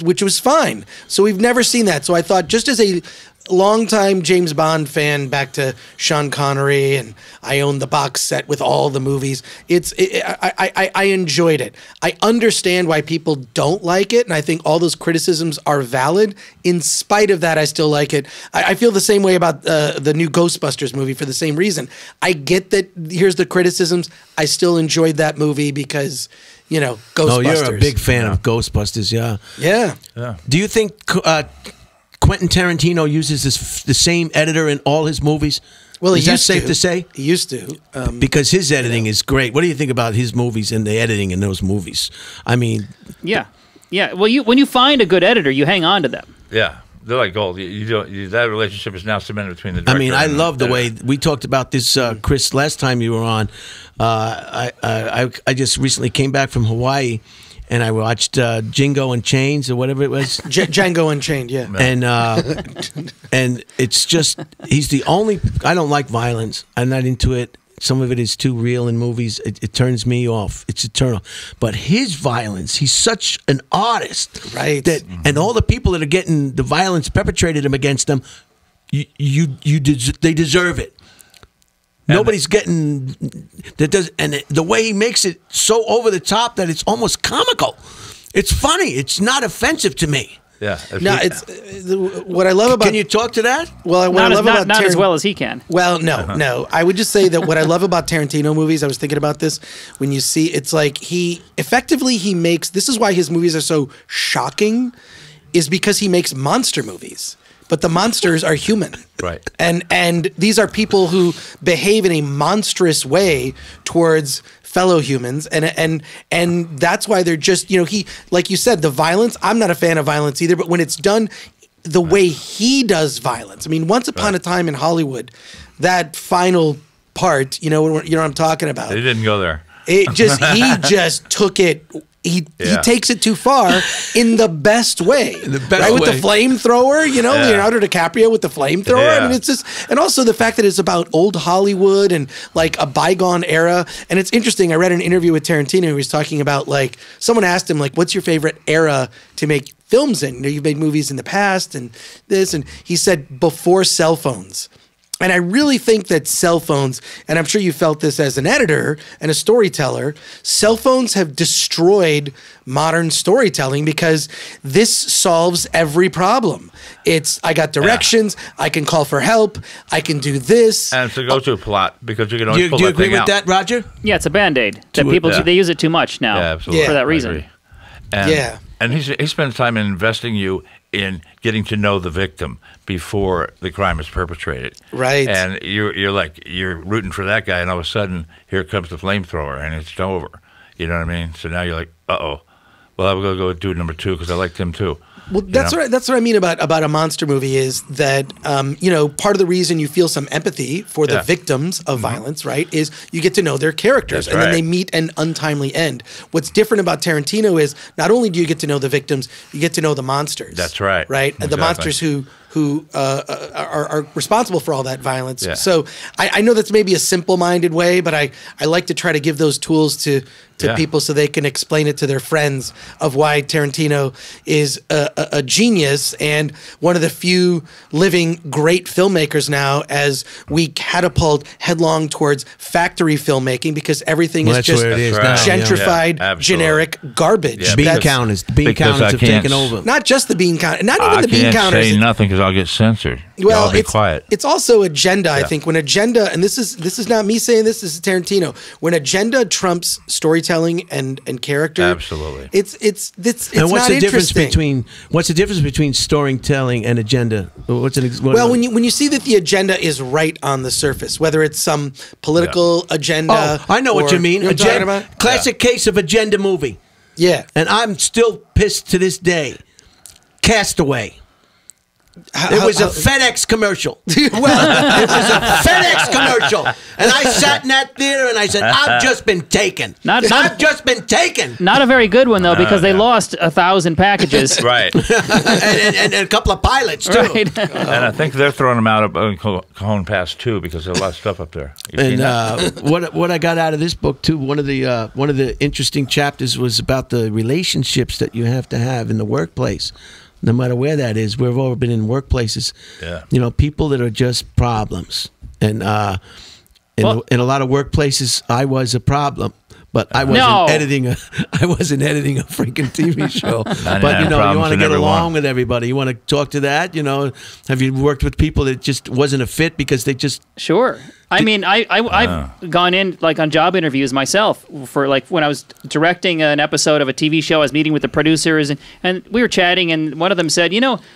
C: which was fine. So we've never seen that. So I thought, just as a longtime James Bond fan, back to Sean Connery, and I own the box set with all the movies. I enjoyed it. I understand why people don't like it, and I think all those criticisms are valid. In spite of that, I still like it. I feel the same way about the new Ghostbusters movie for the same reason. I get that. Here's the criticisms. I still enjoyed that movie because, Ghostbusters.
A: Oh, you're a big fan of Ghostbusters, yeah.
C: Yeah.
A: Do you think Quentin Tarantino uses the same editor in all his movies?
C: Well,
A: is that safe to say?
C: He used to.
A: Because his editing is great. What do you think about his movies and the editing in those movies? I mean...
D: Yeah. Well, when you find a good editor, you hang on to them.
B: Yeah. They're like gold. That relationship is now cemented between the director.
A: I mean, I love the way we talked about this, Chris, last time you were on. I just recently came back from Hawaii, and I watched Django Unchained or whatever it was.
C: Django Unchained, yeah.
A: And it's just, he's the only, I don't like violence. I'm not into it. Some of it is too real in movies. It turns me off. It's eternal. But his violence, he's such an artist,
C: right?
A: That and all the people that are getting the violence perpetrated against them, they deserve it. Nobody's getting that does, and the way he makes it so over the top that it's almost comical. It's funny. It's not offensive to me.
B: Yeah.
C: No, it's what I love about.
A: Can you talk to that?
C: Well, what I love about
D: not as well as he can.
C: Well, no. I would just say that what I love about Tarantino movies, I was thinking about this, when you see, it's like he makes, this is why his movies are so shocking, is because he makes monster movies. But the monsters are human.
B: Right.
C: And these are people who behave in a monstrous way towards fellow humans, and that's why they're just, he, like you said, the violence, I'm not a fan of violence either, but when it's done the way he does violence, I mean, Once Upon a Time in Hollywood, that final part, you know what I'm talking about.
B: They didn't go there.
C: He just took it. He takes it too far in the best way. With the flamethrower, Leonardo DiCaprio with the flamethrower.
B: Yeah.
C: I mean, it's just, and also the fact that it's about old Hollywood and like a bygone era. And it's interesting. I read an interview with Tarantino. He was talking about, like, someone asked him, like, what's your favorite era to make films in? You've made movies in the past and this, and he said before cell phones. And I really think that cell phones, and I'm sure you felt this as an editor and a storyteller, cell phones have destroyed modern storytelling because this solves every problem. I got directions, I can call for help, I can do this.
B: And it's a go-to plot because you can always pull
A: do you
B: that thing
A: agree with
B: out.
A: that, Roger?
D: Yeah, it's a Band-Aid. That people they use it too much now.
B: Yeah, absolutely.
D: For that
B: I
D: reason.
B: agree. And, and he spends time in investing you in getting to know the victim before the crime is perpetrated.
C: Right.
B: And you're rooting for that guy, and all of a sudden, here comes the flamethrower, and it's over. You know what I mean? So now you're like, uh-oh. Well, I'm going to go with dude number 2 because I liked him too.
C: Well, that's what I mean about a monster movie is that part of the reason you feel some empathy for the victims of violence, right, is you get to know their characters, and then they meet an untimely end. What's different about Tarantino is not only do you get to know the victims, you get to know the monsters.
B: That's right.
C: Right,
B: Exactly.
C: the monsters who are responsible for all that violence.
B: Yeah.
C: So I know that's maybe a simple-minded way, but I like to try to give those tools to people so they can explain it to their friends of why Tarantino is a genius and one of the few living great filmmakers now as we catapult headlong towards factory filmmaking because everything is just gentrified, generic garbage.
A: Yeah, bean counters have taken over.
C: Not just the bean counters, not even the bean counters.
B: I can't say nothing because I'll get censored.
C: Well,
B: I'll be quiet.
C: It's also agenda. I think when agenda, and this is not me saying this is Tarantino. When agenda trumps storytelling and character,
B: absolutely,
C: it's
A: and what's
C: not
A: the difference
C: interesting.
A: What's the difference between storytelling and agenda?
C: When you see that the agenda is right on the surface, whether it's some political agenda.
A: Oh, I know what you mean. Classic case of agenda movie.
C: Yeah,
A: and I'm still pissed to this day. Castaway. It was a FedEx commercial. It was a FedEx commercial. And I sat in that theater and I said, I've just been taken. I've just been taken.
D: Not a very good one, though, because they lost 1,000 packages.
B: Right.
A: and a couple of pilots, too.
D: Right.
B: And I think they're throwing them out of Cajon Pass, too, because there's a lot of stuff up there.
A: And what I got out of this book, too, one of the interesting chapters was about the relationships that you have to have in the workplace. No matter where that is, we've all been in workplaces. Yeah. People that are just problems, and in a lot of workplaces, I was a problem, but I wasn't editing a freaking TV show. But you want to get along with everybody. You want to talk to that. Have you worked with people that just wasn't a fit because they just
D: Sure. I mean, I've gone in like on job interviews myself for like when I was directing an episode of a TV show. I was meeting with the producers and we were chatting, and one of them said,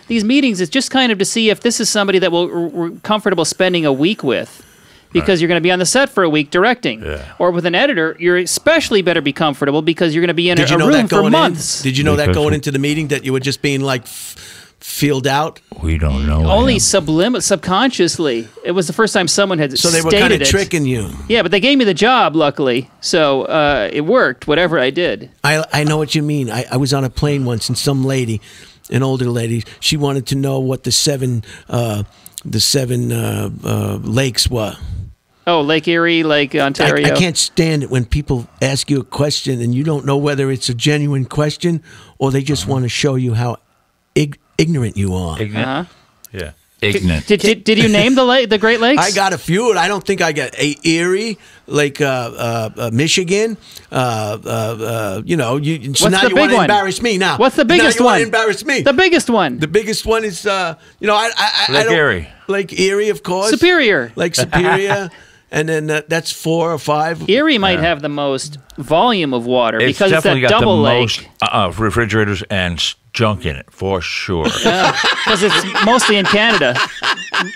D: these meetings is just kind of to see if this is somebody that we're comfortable spending a week with. Because you're going to be on the set for a week directing. Yeah. Or with an editor, you're especially better be comfortable because you're going to be in a room for months.
A: Did you know that going into the meeting that you were just being like filled out?
B: We don't know.
D: Only subconsciously. It was the first time someone had stated it.
A: So they were kind of tricking you.
D: Yeah, but they gave me the job, luckily. So it worked, whatever I did.
A: I know what you mean. I was on a plane once and some lady, an older lady, she wanted to know what the seven lakes were.
D: Oh, Lake Erie, Lake Ontario.
A: I can't stand it when people ask you a question and you don't know whether it's a genuine question or they just want to show you how ignorant you are.
B: Ignorant? Yeah. Ignorant.
D: Did you name the Great Lakes?
A: I got a few, and I don't think I got Erie, Lake Michigan. You know, so now you want to embarrass me now.
D: What's the biggest
A: now you
D: one?
A: Want to embarrass me.
D: The biggest one.
A: The biggest one is, you know,
B: Lake Erie.
A: Lake Erie, of course.
D: Superior.
A: Lake Superior. And then that's 4 or 5.
D: Erie might have the most volume of water
B: It's
D: because it's that
B: definitely got
D: double
B: the
D: lake.
B: most refrigerators and junk in it, for sure.
D: Because it's mostly in Canada.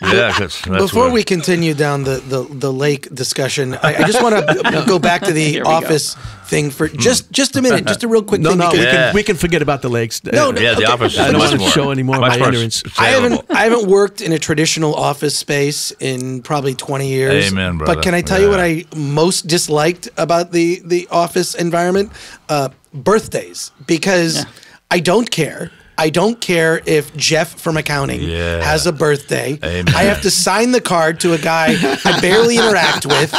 B: Yeah, that's
C: Before we continue down the lake discussion, I just want to go back to the Office thing for just a minute, just a real quick thing.
A: No, we can forget about the lakes.
C: No,
B: yeah, the Office.
A: I
B: Is
A: don't
B: much
A: want to
B: more,
A: show any more of
B: much
A: my
B: more
A: ignorance.
C: I
B: saleable.
C: haven't worked in a traditional office space in probably 20 years.
B: Amen, brother.
C: But can I tell you what I most disliked about the office environment? Birthdays, because I don't care. I don't care if Jeff from accounting has a birthday.
B: Amen.
C: I have to sign the card to a guy I barely interact with,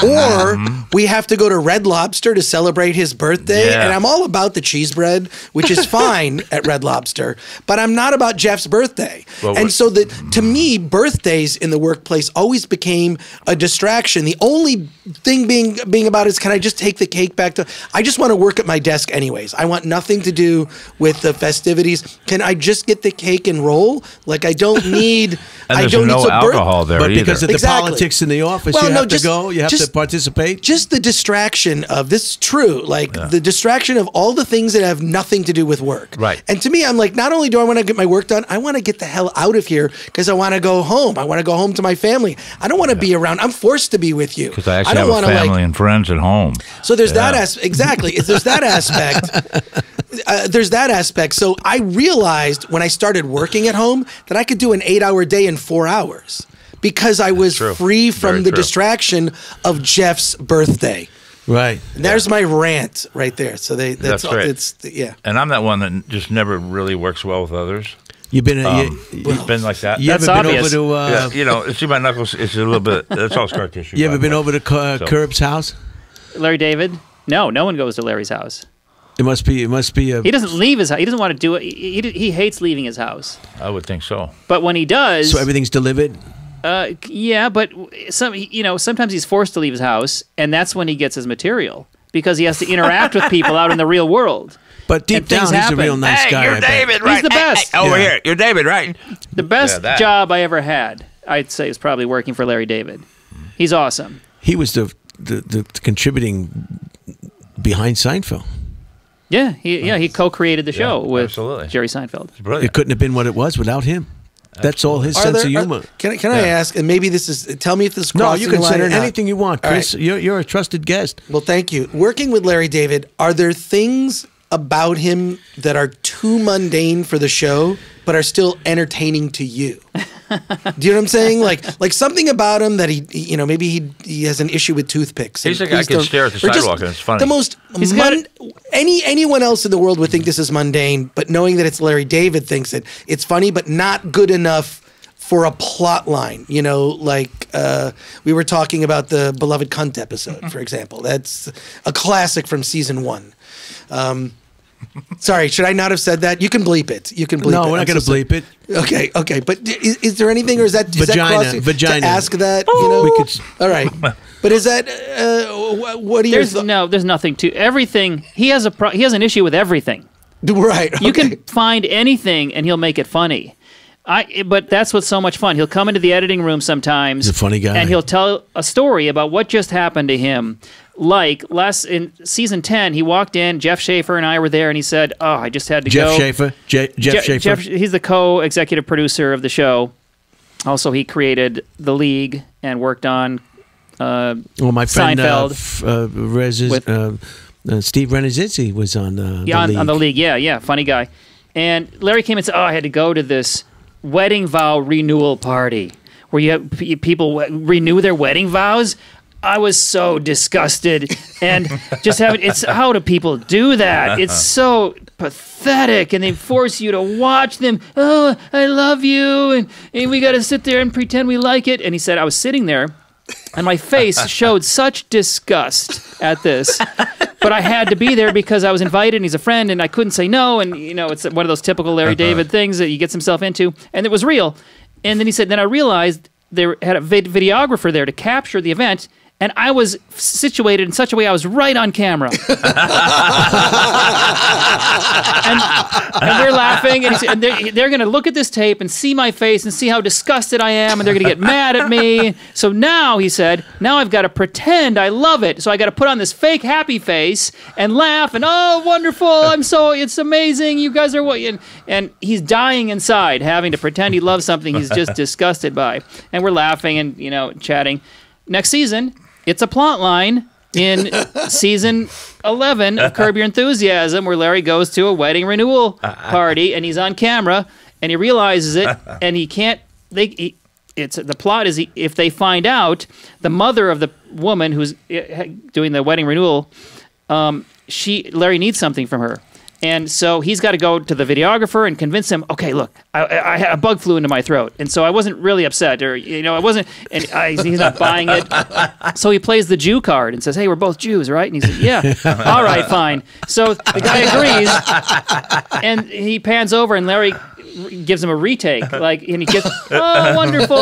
C: or we have to go to Red Lobster to celebrate his birthday.
B: Yeah.
C: And I'm all about the cheese bread, which is fine at Red Lobster, but I'm not about Jeff's birthday.
B: Well,
C: and so to me, birthdays in the workplace always became a distraction. The only thing being about is, can I just take the cake back to? I just want to work at my desk anyways. I want nothing to do with the festivities. Can I just get the cake and roll? Like, I don't need.
B: And
C: I
B: there's
C: don't
B: no
C: need
B: alcohol there
A: But
B: either.
A: because of the politics in the office, you have to go. You have to participate.
C: Just the distraction of this is true. Like the distraction of all the things that have nothing to do with work.
B: Right.
C: And to me, I'm like, not only do I want to get my work done, I want to get the hell out of here because I want to go home. I want to go home to my family. I don't want to be around. I'm forced to be with you.
B: Because I actually have a family and friends at home.
C: So there's that aspect. Exactly. There's that aspect. There's that aspect. So I realized when I started working at home that I could do an 8-hour day in 4 hours because I was free from the distraction of Jeff's birthday.
A: Right.
C: And there's my rant right there. So
B: That's right.
C: It's
B: And I'm that one that just never really works well with others.
A: You've been
B: It's been like that.
A: You
D: That's
A: ever been
D: obvious.
A: over to
B: you know, see my knuckles. It's a little bit. That's all scar tissue.
A: you
B: by
A: ever
B: the
A: been
B: way.
A: over to Curb's house?
D: Larry David? No one goes to Larry's house.
A: It must be a
D: He doesn't leave his house. He doesn't want to do it. He hates leaving his house.
B: I would think so.
D: But when he does,
A: so everything's delivered.
D: yeah. But sometimes he's forced to leave his house, and that's when he gets his material because he has to interact with people out in the real world.
A: But deep
D: And things
A: down, he's
D: happen.
A: a real nice guy.
B: You're
A: I bet.
B: David, right?
D: He's the best.
B: Hey, over
A: Yeah.
B: here, you're David, right?
D: The best
B: that.
D: job I ever had, I'd say, is probably working for Larry David. He's awesome.
A: He was the contributing behind Seinfeld.
D: Yeah, he co-created the show with
B: absolutely.
D: Jerry Seinfeld.
B: It's brilliant.
A: It couldn't have been what it was without him. That's all his sense of humor.
C: Can I ask? And maybe this is. Tell me if this is
A: No,
C: crossing
A: you can
C: the line
A: say
C: or not.
A: anything you want,
C: All
A: Chris.
C: right.
A: You're a trusted guest.
C: Well, thank you. Working with Larry David, are there things about him that are too mundane for the show, but are still entertaining to you? Do you know what I'm saying? Like something about him that he maybe he has an issue with toothpicks.
B: He's
C: and
B: like, I
C: please
B: can
C: don't-
B: stare at the
C: or just
B: sidewalk and it's funny.
C: The most anyone else in the world would think this is mundane, but knowing that it's Larry David thinks it's funny, but not good enough for a plot line. You know, like we were talking about the Beloved Cunt episode, for example. That's a classic from season 1. Sorry, should I not have said that? You can bleep it. You can bleep it.
A: No, we're not going to bleep it.
C: Okay. But is there anything, or is that crossing
A: Vagina.
C: to ask that? You know,
A: We could.
C: all right. But is that what are your
D: There's nothing to everything. He has an issue with everything.
C: right?
D: You
C: okay.
D: can find anything and he'll make it funny. But that's what's so much fun. He'll come into the editing room sometimes.
A: He's a funny guy.
D: And he'll tell a story about what just happened to him. Like in season 10, he walked in, Jeff Schaefer and I were there, and he said, "Oh, I just had to go."
A: Jeff Schaefer.
D: He's the co-executive producer of the show. Also, he created The League and worked on
A: Well, my friend
D: Seinfeld.
A: Steve Renazzizzi was on The League.
D: on The League. Yeah, funny guy. And Larry came and said, "Oh, I had to go to this wedding vow renewal party where you have people renew their wedding vows." I was so disgusted and it's how do people do that? It's so pathetic, and they force you to watch them. Oh, I love you, and we got to sit there and pretend we like it. And he said, I was sitting there And my face showed such disgust at this. But I had to be there because I was invited and he's a friend and I couldn't say no. And, you know, it's one of those typical Larry David things that he gets himself into. And it was real. And then he said, then I realized they had a videographer there to capture the event. And I was situated in such a way I was right on camera. and we're laughing, and they're going to look at this tape and see my face and see how disgusted I am, and they're going to get mad at me. So now, he said, now I've got to pretend I love it. So I got to put on this fake happy face and laugh, and oh, wonderful, it's amazing, you guys are what... And he's dying inside, having to pretend he loves something he's just disgusted by. And we're laughing and, you know, chatting. Next season... It's a plot line in season 11 of Curb Your Enthusiasm where Larry goes to a wedding renewal party and he's on camera and he realizes it and he can't. The plot is if they find out the mother of the woman who's doing the wedding renewal, Larry needs something from her. And so he's got to go to the videographer and convince him, okay, look, I had a bug flew into my throat. And so I wasn't really upset or, you know, I wasn't, and he's not buying it. So he plays the Jew card and says, hey, we're both Jews, right? And he says, yeah, all right, fine. So the guy agrees and he pans over and Larry gives him a retake, and he gets, oh, wonderful,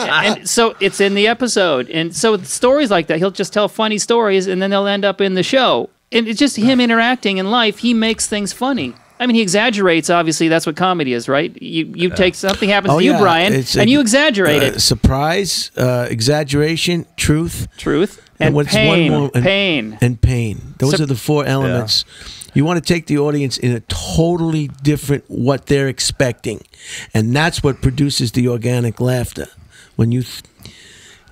D: and so it's in the episode. And so stories like that, he'll just tell funny stories and then they'll end up in the show. And it's just him interacting in life. He makes things funny. I mean, he exaggerates. Obviously, that's what comedy is, right? You take something happens to you, Brian, and you exaggerate it.
A: Surprise, exaggeration, truth,
D: and pain.
A: Pain. Those are the four elements. Yeah. You want to take the audience in a totally different what they're expecting, and that's what produces the organic laughter. When you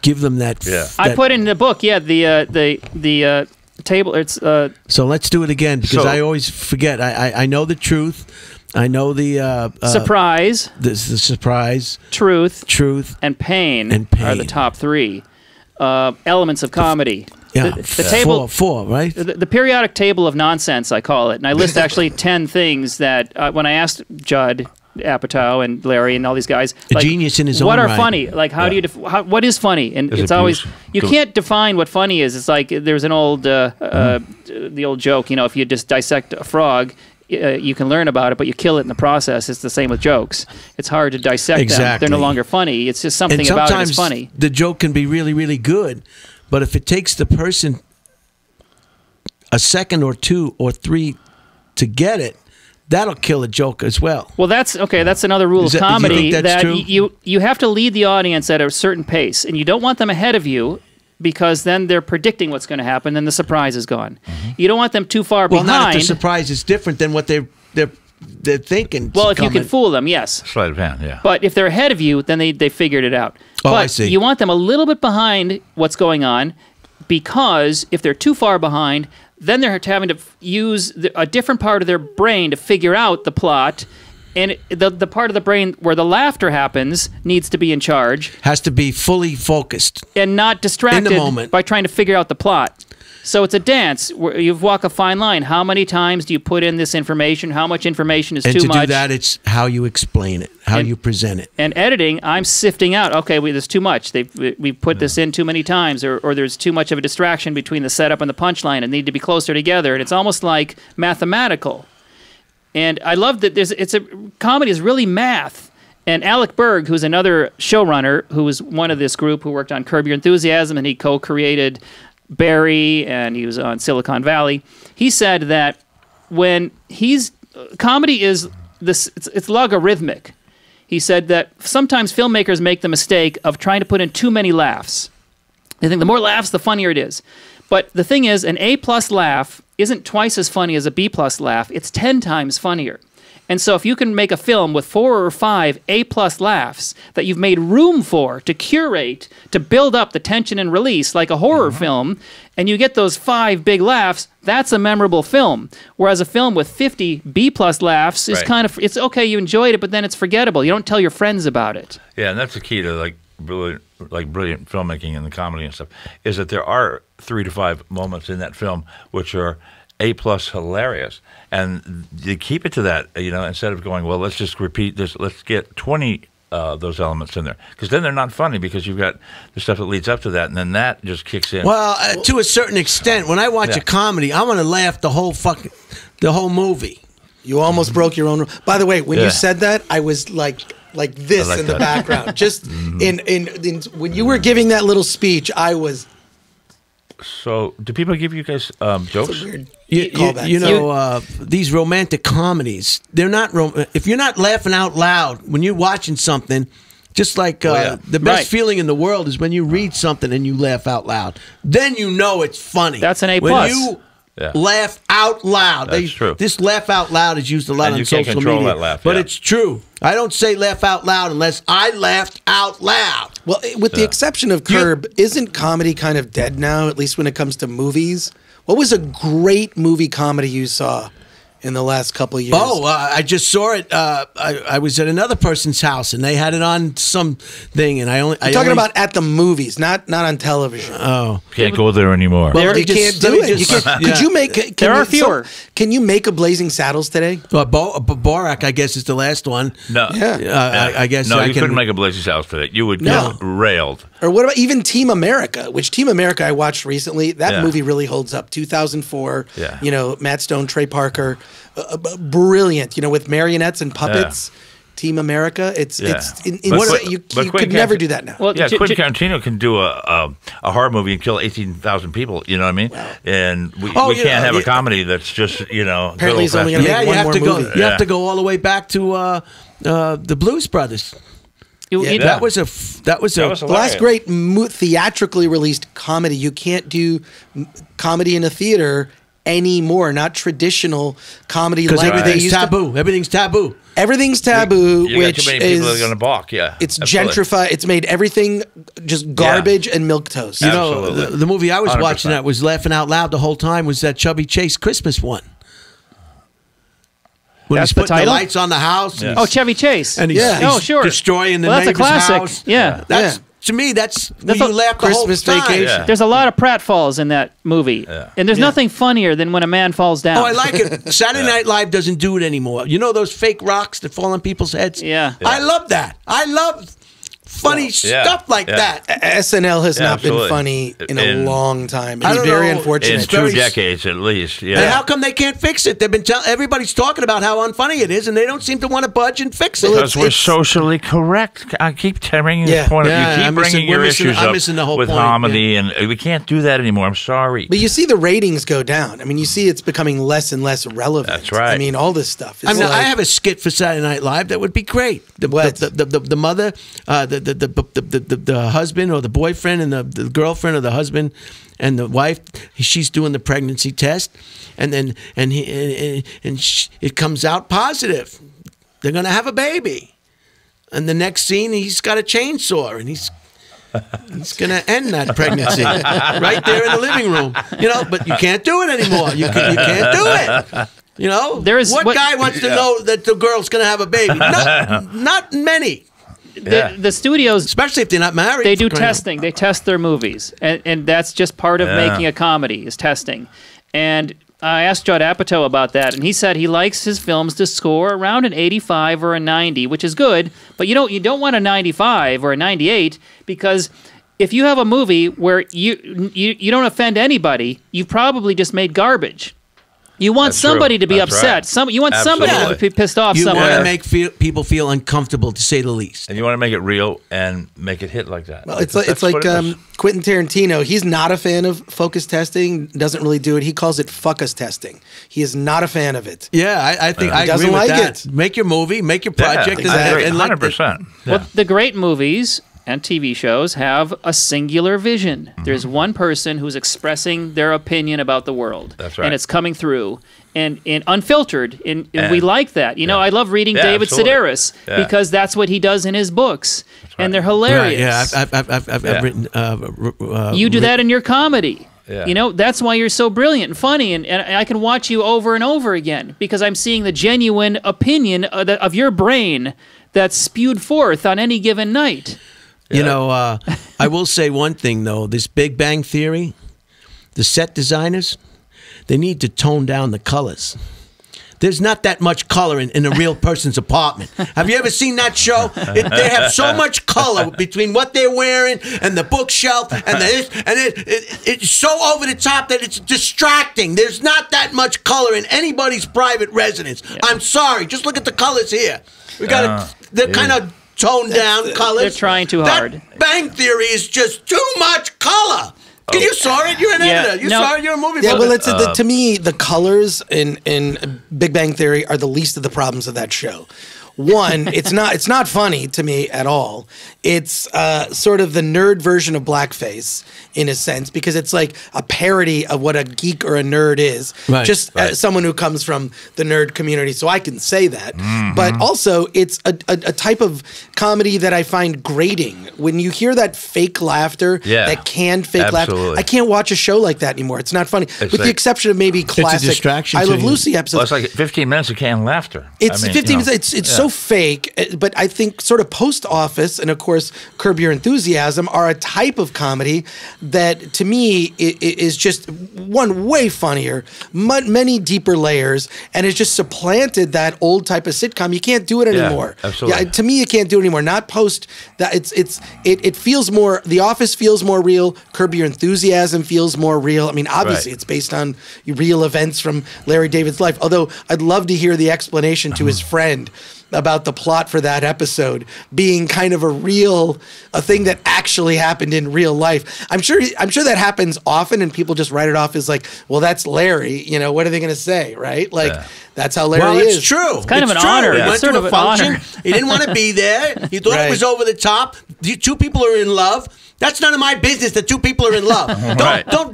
A: give them that. Yeah.
D: I put in the book. Yeah, the table. It's
A: so let's do it again because I always forget. I know the truth. I know the
D: surprise.
A: The surprise.
D: Truth. And pain are the top three elements of comedy.
A: Yeah,
D: the table
A: four, right?
D: The periodic table of nonsense, I call it, and I list actually 10 things that when I asked Judd Apatow and Larry and all these guys,
A: a genius in his own
D: right. What are
A: right.
D: funny? Like, how do you what is funny? And it's always you can't define what funny is. It's like there's an old the old joke. You know, if you just dissect a frog, you can learn about it, but you kill it in the process. It's the same with jokes. It's hard to dissect them. They're no longer funny. It's just something about it is funny.
A: The joke can be really, really good, but if it takes the person a second or two or three to get it, that'll kill a joke as well.
D: Well, that's okay. That's another rule of comedy that you have to lead the audience at a certain pace, and you don't want them ahead of you because then they're predicting what's going to happen, and the surprise is gone. You don't want them too far behind.
A: Well, not if the surprise is different than what they're thinking.
D: Well, if you can fool them, yes.
B: Sleight of hand, yeah.
D: But if they're ahead of you, then they figured it out.
A: Oh,
D: but
A: I see.
D: You want them a little bit behind what's going on because if they're too far behind, then they're having to use a different part of their brain to figure out the plot, and the part of the brain where the laughter happens needs to be in charge.
A: Has to be fully focused.
D: And not distracted
A: in the moment
D: by trying to figure out the plot. So it's a dance where you walk a fine line. How many times do you put in this information? How much information is too much?
A: And to do that, it's how you explain it, how you present it.
D: And editing, I'm sifting out, okay, there's too much. We put this in too many times, or there's too much of a distraction between the setup and the punchline and need to be closer together. And it's almost like mathematical. And I love that comedy is really math. And Alec Berg, who's another showrunner, who was one of this group who worked on Curb Your Enthusiasm, and he co-created Barry, and he was on Silicon Valley. He said that when comedy is this, it's logarithmic. He said that sometimes filmmakers make the mistake of trying to put in too many laughs. They think the more laughs, the funnier it is. But the thing is, an A+ laugh isn't twice as funny as a B+ laugh. It's 10 times funnier. And so if you can make a film with 4 or 5 A+ laughs that you've made room for, to curate, to build up the tension and release like a horror film, and you get those 5 big laughs, that's a memorable film. Whereas a film with 50 B+ laughs is kind of, it's okay, you enjoyed it, but then it's forgettable. You don't tell your friends about it.
B: Yeah, and that's the key to brilliant filmmaking and the comedy and stuff, is that there are 3 to 5 moments in that film which are A+ hilarious, and you keep it to that, instead of going, well, let's just repeat this, let's get 20 those elements in there, because then they're not funny, because you've got the stuff that leads up to that, and then that just kicks in.
A: Well, to a certain extent, when I watch a comedy, I want to laugh the whole movie.
C: You almost broke your own. By the way, when you said that, I was like this
B: like
C: in the
B: that.
C: background. Just in when you were giving that little speech, I was.
B: So, do people give you guys jokes?
A: These romantic comedies, they're not. If you're not laughing out loud when you're watching something, just like the best feeling in the world is when you read something and you laugh out loud. Then you know it's funny.
D: That's an A+.
A: When you laugh out loud.
B: That's true.
A: This laugh out loud is used a lot on social media.
B: You can't control that laugh,
A: but it's true. I don't say laugh out loud unless I laughed out loud.
C: Well, with the exception of Curb, isn't comedy kind of dead now, at least when it comes to movies? What was a great movie comedy you saw in the last couple of years?
A: Oh, I just saw it. I was at another person's house, and they had it on some thing, and
C: I'm talking about at the movies, not on television.
A: Oh,
B: can't go there anymore.
C: Well, you can't do it. Could you make?
D: There are fewer.
C: Can you make a Blazing Saddles today?
A: Well, Borak, I guess, is the last one.
B: No,
A: I guess
B: no.
A: I
B: You
A: can
B: couldn't make a Blazing Saddles for that. You would get railed.
C: Or what about even Team America, which Team America I watched recently. That movie really holds up. 2004.
B: Yeah.
C: You know, Matt Stone, Trey Parker, brilliant. You know, with marionettes and puppets.
B: Yeah.
C: Team America. You could never do that now.
D: Well,
B: Quentin Tarantino can do a horror movie and kill 18,000 people. You know what I mean? Wow. And we can't have a comedy that's just
C: Apparently he's only going to make one more movie.
A: You have to go all the way back to the Blues Brothers. That was the
C: last great theatrically released comedy. You can't do comedy in a theater anymore. Not traditional comedy like they used
A: taboo. Everything's taboo.
C: Everything's taboo,
B: you
C: which
B: got too many people that are going to balk. Yeah,
C: it's gentrified. It's made everything just garbage and milquetoast.
A: You know, the movie I was 100%. Watching that was laughing out loud the whole time was that Chubby Chase Christmas one. When
D: That's
A: he's
D: the
A: putting
D: title?
A: The lights on the house.
D: Oh, Chevy Chase.
A: And he's destroying the
D: that's
A: neighbor's
D: a classic.
A: house.
D: Yeah.
A: To me, that's when you laugh the
C: Christmas
A: whole time.
C: Vacation.
B: Yeah.
D: There's a lot of pratfalls in that movie.
B: Yeah.
D: And there's nothing funnier than when a man falls down.
A: Oh, I like it. Saturday Night Live doesn't do it anymore. You know those fake rocks that fall on people's heads?
D: Yeah.
A: I love that. I love funny stuff like that.
C: SNL has not been funny in a long time. It's very unfortunate.
B: In 2 decades at least. Yeah.
A: And how come they can't fix it? They've been everybody's talking about how unfunny it is, and they don't seem to want to budge and fix it.
B: Because we're socially correct. I keep bringing this point up. You keep bringing your issues up with comedy, and we can't do that anymore. I'm sorry.
C: But you see the ratings go down. I mean, you see it's becoming less and less relevant.
B: That's right.
C: I mean, all this stuff.
A: I mean, I have a skit for Saturday Night Live that would be great. The mother, the husband or the boyfriend and the girlfriend or the husband and the wife, she's doing the pregnancy test, and then it comes out positive. They're going to have a baby, and the next scene he's got a chainsaw and he's going to end that pregnancy right there in the living room. But you can't do it anymore. You can't do it. What guy wants to know that the girl's going to have a baby? Not many.
D: The studios,
A: especially if they're not married,
D: they do testing. They test their movies, and that's just part of making a comedy is testing. And I asked Judd Apatow about that, and he said he likes his films to score around an 85 or a 90, which is good. But you don't want a 95 or a 98, because if you have a movie where you don't offend anybody, you've probably just made garbage. You want somebody to be upset. Right. You want somebody to be pissed off somewhere.
A: You want to make people feel uncomfortable, to say the least.
B: And you want to make it real and make it hit like that.
C: Well, it's like Quentin Tarantino. He's not a fan of focus testing, doesn't really do it. He calls it fuck-us testing. He is not a fan of it.
A: Yeah, I think I agree with that. Make your movie, make your project.
B: Yeah, and 100%.
D: Well, the great movies and TV shows have a singular vision. There's one person who's expressing their opinion about the world.
B: That's right.
D: And it's coming through and unfiltered. And we like that. I love reading David Sedaris because that's what he does in his books. Right. And they're hilarious.
A: Right, I've written...
D: you do that in your comedy. Yeah. That's why you're so brilliant and funny, and I can watch you over and over again because I'm seeing the genuine opinion of your brain that's spewed forth on any given night.
A: I will say one thing, though. This Big Bang Theory, the set designers, they need to tone down the colors. there's not that much color in a real person's apartment. Have you ever seen that show? They have so much color between what they're wearing and the bookshelf and it's so over the top that it's distracting. There's not that much color in anybody's private residence. Yeah. I'm sorry. Just look at the colors here. We got they're kind of toned down colors.
D: They're trying too hard.
A: That Bang Theory is just too much color. You saw it. You're an editor. You saw it. You're a movie.
C: Yeah, well, to me, the colors in Big Bang Theory are the least of the problems of that show. One, it's not funny to me at all. It's sort of the nerd version of blackface in a sense, because it's like a parody of what a geek or a nerd is.
A: Right,
C: just as someone who comes from the nerd community, so I can say that. But also, it's a type of comedy that I find grating. When you hear that fake laughter, that canned fake laughter, I can't watch a show like that anymore. It's not funny, with the exception of maybe classic I Love Lucy episodes.
B: Well, it's like 15 minutes of canned laughter.
C: It's 15 minutes. It's so fake, but I think sort of Post Office and of course Curb Your Enthusiasm are a type of comedy that to me is just one way funnier, many deeper layers, and it's just supplanted that old type of sitcom. You can't do it anymore.
B: Absolutely.
C: Yeah, to me, you can't do it anymore. Not Post. That it feels more. The Office feels more real. Curb Your Enthusiasm feels more real. I mean, obviously, it's based on real events from Larry David's life. Although I'd love to hear the explanation to his friend about the plot for that episode being kind of a thing that actually happened in real life. I'm sure that happens often, and people just write it off as like, well, that's Larry. You know, what are they going to say, right? Like, that's how Larry is.
A: It's true.
D: It's kind of an honor.
A: He went
D: sort
A: to
D: of
A: a
D: an
A: function.
D: honor.
A: He didn't want to be there. He thought it was over the top. Two people are in love. That's none of my business that two people are in love.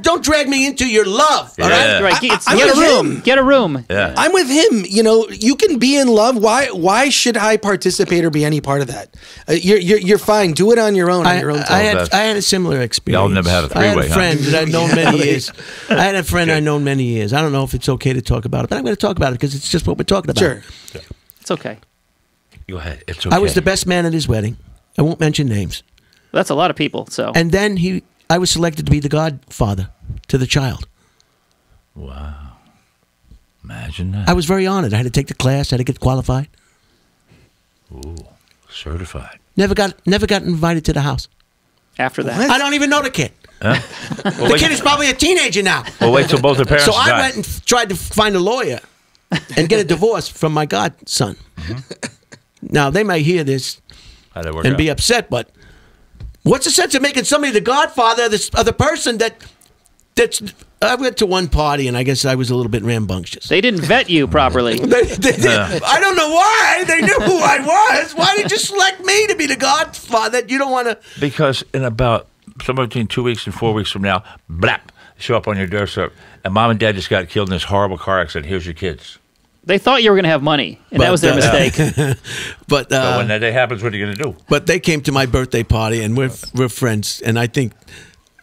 A: Don't drag me into your love. All right?
D: Right. Get a room.
B: Yeah.
C: I'm with him. You know, you can be in love. Why should I participate or be any part of that? You're fine. Do it on your own. I
A: had a similar experience.
B: Y'all never had a three-way.
A: I had a friend that I'd known many years. I had a friend I'd known many years. I don't know if it's okay to talk about it, but I'm going to talk about it because it's just what we're talking about.
C: Sure.
D: It's okay.
B: Go ahead. It's okay.
A: I was the best man at his wedding. I won't mention names.
D: That's a lot of people. So.
A: And then I was selected to be the godfather to the child.
B: Wow. Imagine that.
A: I was very honored. I had to take the class. I had to get qualified.
B: Ooh, certified.
A: Never got invited to the house.
D: After that.
A: I don't even know the kid.
B: Huh? Well,
A: the kid is probably a teenager now.
B: Well, wait till both the parents die.
A: I went and tried to find a lawyer and get a divorce from my godson. Now, they may hear this and be upset, but what's the sense of making somebody the godfather of the person that's... I went to one party, and I guess I was a little bit rambunctious.
D: They didn't vet you properly.
A: I don't know why. They knew who I was. Why did you select me to be the godfather? You don't want to...
B: Because in about somewhere between 2 weeks and 4 weeks from now, blap, show up on your doorstep, and mom and dad just got killed in this horrible car accident. Here's your kids.
D: They thought you were going to have money, and that was their mistake.
A: But
B: when that day happens, what are you going to do?
A: But they came to my birthday party, and we're friends, and I think...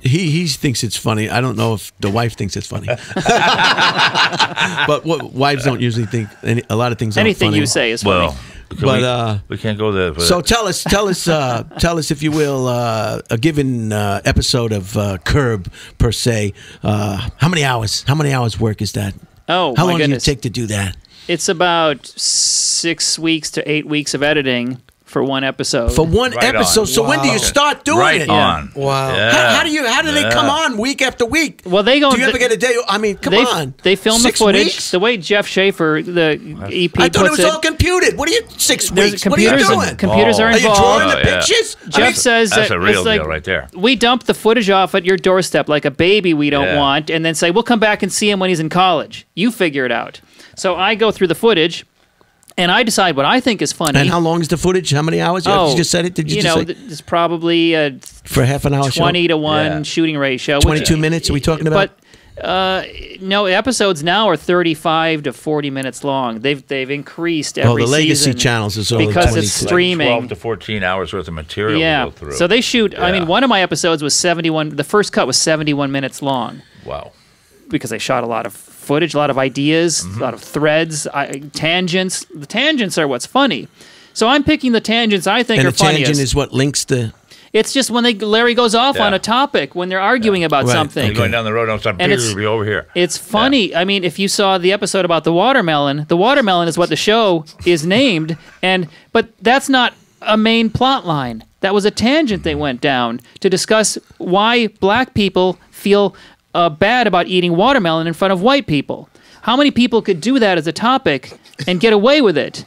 A: He thinks it's funny. I don't know if the wife thinks it's funny. But wives don't usually think a lot of things.
D: Anything
A: funny.
D: You say is funny.
B: Well, we can't go there.
A: So tell us, if you will, a given episode of Curb per se. How many hours? How many hours work is that?
D: Oh,
A: how long
D: does
A: it take to do that?
D: It's about 6 weeks to 8 weeks of editing. For one episode.
A: For one episode. On. So when do you start doing it?
B: On.
C: Wow.
B: Yeah.
A: How do they come on week after week?
D: Well, they go.
A: Do you ever get a day? I mean, come on.
D: They film
A: 6
D: the footage.
A: weeks?
D: The way Jeff Schaefer, the EP,
A: I thought it was
D: all
A: computed. What are you 6 weeks? What are you doing?
D: Computers are involved.
A: Are you drawing the pictures?
D: Jeff says
B: that's a real
D: deal
B: right there.
D: We dump the footage off at your doorstep like a baby we don't want, and then say we'll come back and see him when he's in college. You figure it out. So I go through the footage. And I decide what I think is funny.
A: And how long is the footage? How many hours? You just said it? Did you just say?
D: It's probably
A: for half an hour
D: 20 to 1 shooting ratio.
A: 22 minutes are we talking about?
D: But no, episodes now are 35 to 40 minutes long. They've increased every season.
A: The legacy channels is only
D: because it's streaming.
B: Like 12 to 14 hours worth of material to go through.
D: So they shoot, I mean, one of my episodes was 71, the first cut was 71 minutes long.
B: Wow.
D: Because they shot a lot of footage, a lot of ideas, a lot of threads, tangents. The tangents are what's funny. So I'm picking the tangents I think are funniest.
A: And the tangent is what links the...
D: It's just when Larry goes off on a topic, when they're arguing about something.
B: You're going down the road and start be over here.
D: It's funny. I mean, if you saw the episode about the watermelon is what the show is named, but that's not a main plot line. That was a tangent they went down to discuss why black people feel bad about eating watermelon in front of white people. How many people could do that as a topic and get away with it?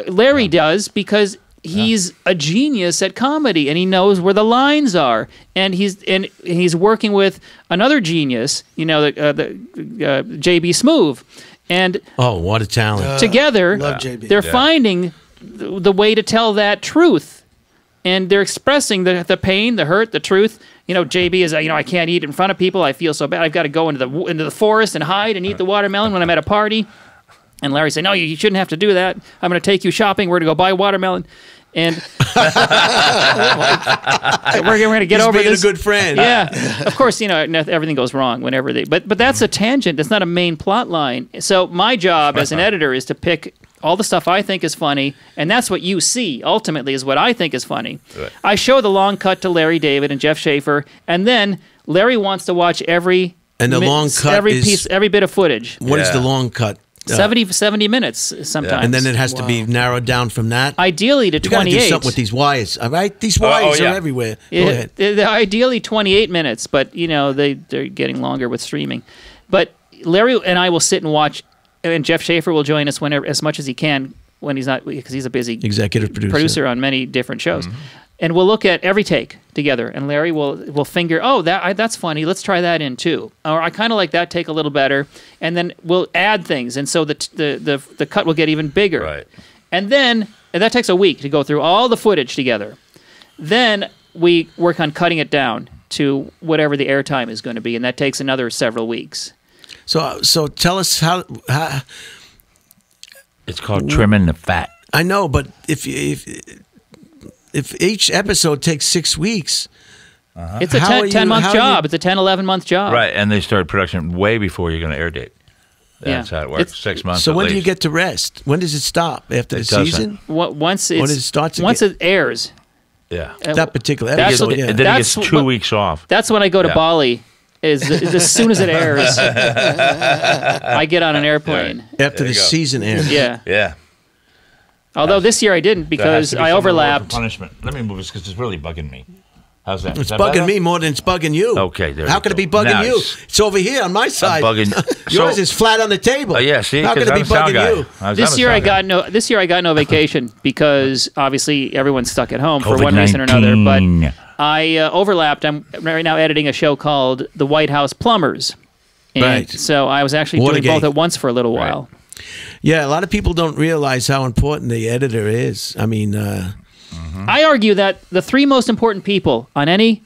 D: Larry does, because he's a genius at comedy and he knows where the lines are, and he's working with another genius, the JB Smoove, and
A: what a talent!
D: Together,
C: love JB.
D: They're finding the way to tell that truth, and they're expressing the pain, the hurt, the truth. JB is, I can't eat in front of people. I feel so bad. I've got to go into the forest and hide and eat the watermelon when I'm at a party. And Larry said, no, you shouldn't have to do that. I'm going to take you shopping. We're going to go buy watermelon. And we're going to get over this.
A: He's being a good friend.
D: Yeah. Of course, everything goes wrong whenever but that's a tangent. It's not a main plot line. So my job as an editor is to pick all the stuff I think is funny, and that's what you see, ultimately, is what I think is funny. Right. I show the long cut to Larry David and Jeff Schaefer, and then Larry wants to watch every bit of footage.
A: What is the long cut?
D: 70 minutes sometimes.
A: And then it has to be narrowed down from that?
D: Ideally to 28. You got to do
A: something with these wires, all right? These wires are everywhere. Go ahead.
D: Ideally 28 minutes, but, they're getting longer with streaming. But Larry and I will sit and watch, and Jeff Schaefer will join us as much as he can when he's not, because he's a busy
A: executive producer
D: on many different shows. Mm-hmm. And we'll look at every take together, and Larry will finger, that's funny, let's try that in too. Or I kind of like that take a little better, and then we'll add things, and so the cut will get even bigger.
B: Right.
D: And that takes a week to go through all the footage together. Then we work on cutting it down to whatever the airtime is going to be, and that takes another several weeks.
A: So tell us how
B: it's called trimming the fat.
A: I know, but if each episode takes 6 weeks,
D: it's a 10-month job. It's a 10, 11-month job.
B: Right, and they start production way before you're going to air date. That's how it works. 6 months.
A: So when do you get to rest? When does it stop? After the season?
D: Once it airs.
B: Yeah.
A: That particular episode.
B: And then he gets 2 weeks off.
D: That's when I go to Bali. Is as soon as it airs, I get on an airplane.
A: After the season airs.
D: Yeah.
B: Yeah.
D: Although this year I didn't, because I overlapped.
B: Punishment. Let me move this because it's really bugging me. How's that?
A: It's bugging me more than it's bugging you.
B: Okay.
A: How can it be bugging you? It's over here on my side. Yours is flat on the table.
B: Yeah. See,
A: how can it be bugging you?
D: This year I got no vacation because obviously everyone's stuck at home for one reason or another. But I overlapped. I'm right now editing a show called The White House Plumbers. And so I was actually doing both at once for a little while.
A: Yeah, a lot of people don't realize how important the editor is. I mean,
D: I argue that the three most important people on any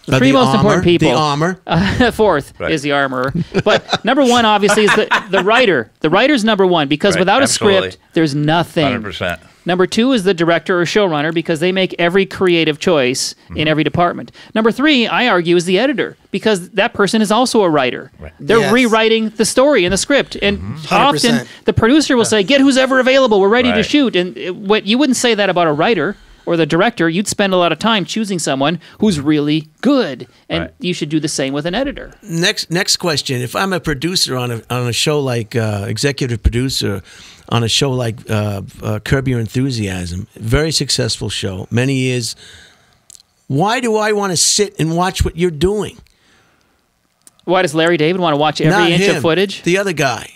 D: important people.
A: The armor.
D: Fourth is the armorer. But number one, obviously, is the writer. The writer's number one, because without a script, there's nothing.
B: 100%.
D: Number two is the director or showrunner, because they make every creative choice in every department. Number three, I argue, is the editor, because that person is also a writer. Right. They're rewriting the story and the script. And often the producer will say, get who's ever available, we're ready to shoot. And you wouldn't say that about a writer or the director. You'd spend a lot of time choosing someone who's really good. And you should do the same with an editor.
A: Next question. If I'm a producer on a show like executive producer on a show like Curb Your Enthusiasm, very successful show, many years, why do I want to sit and watch what you're doing?
D: Why does Larry David want to watch every inch of footage?
A: The other guy.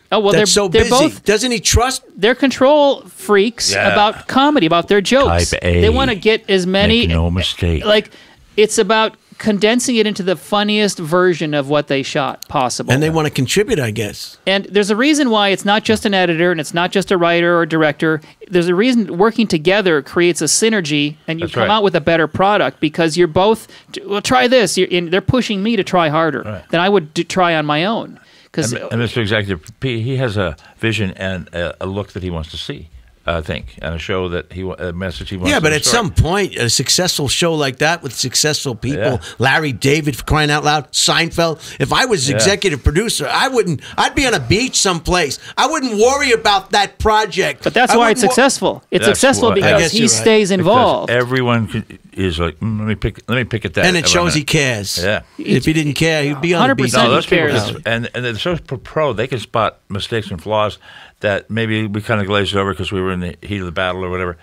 D: Oh, well, they're
A: busy.
D: Both,
A: doesn't he trust?
D: They're control freaks about comedy, about their jokes.
B: Type A.
D: They want to get as many.
B: Make no mistake.
D: Like, it's about condensing it into the funniest version of what they shot possible.
A: And they want to contribute, I guess.
D: And there's a reason why it's not just an editor and it's not just a writer or director. There's a reason working together creates a synergy, and you come out with a better product, because you're both, well, try this. They're pushing me to try harder than I would try on my own.
B: And Mr. Executive, he has a vision and a look that he wants to see, I think, and a message he wants to
A: Yeah, but at some point, a successful show like that with successful people, Larry David, for crying out loud, Seinfeld. If I was executive producer, I'd be on a beach someplace. I wouldn't worry about that project.
D: But that's why it's successful. It's successful because he stays involved.
B: Because everyone he's like, let me pick at that.
A: And it shows he cares.
B: Yeah.
A: If he didn't care, he'd be on the beach.
D: 100%
B: No, those
D: he cares.
B: people, and the show's pro, they can spot mistakes and flaws that maybe we kind of glazed over because we were in the heat of the battle or whatever.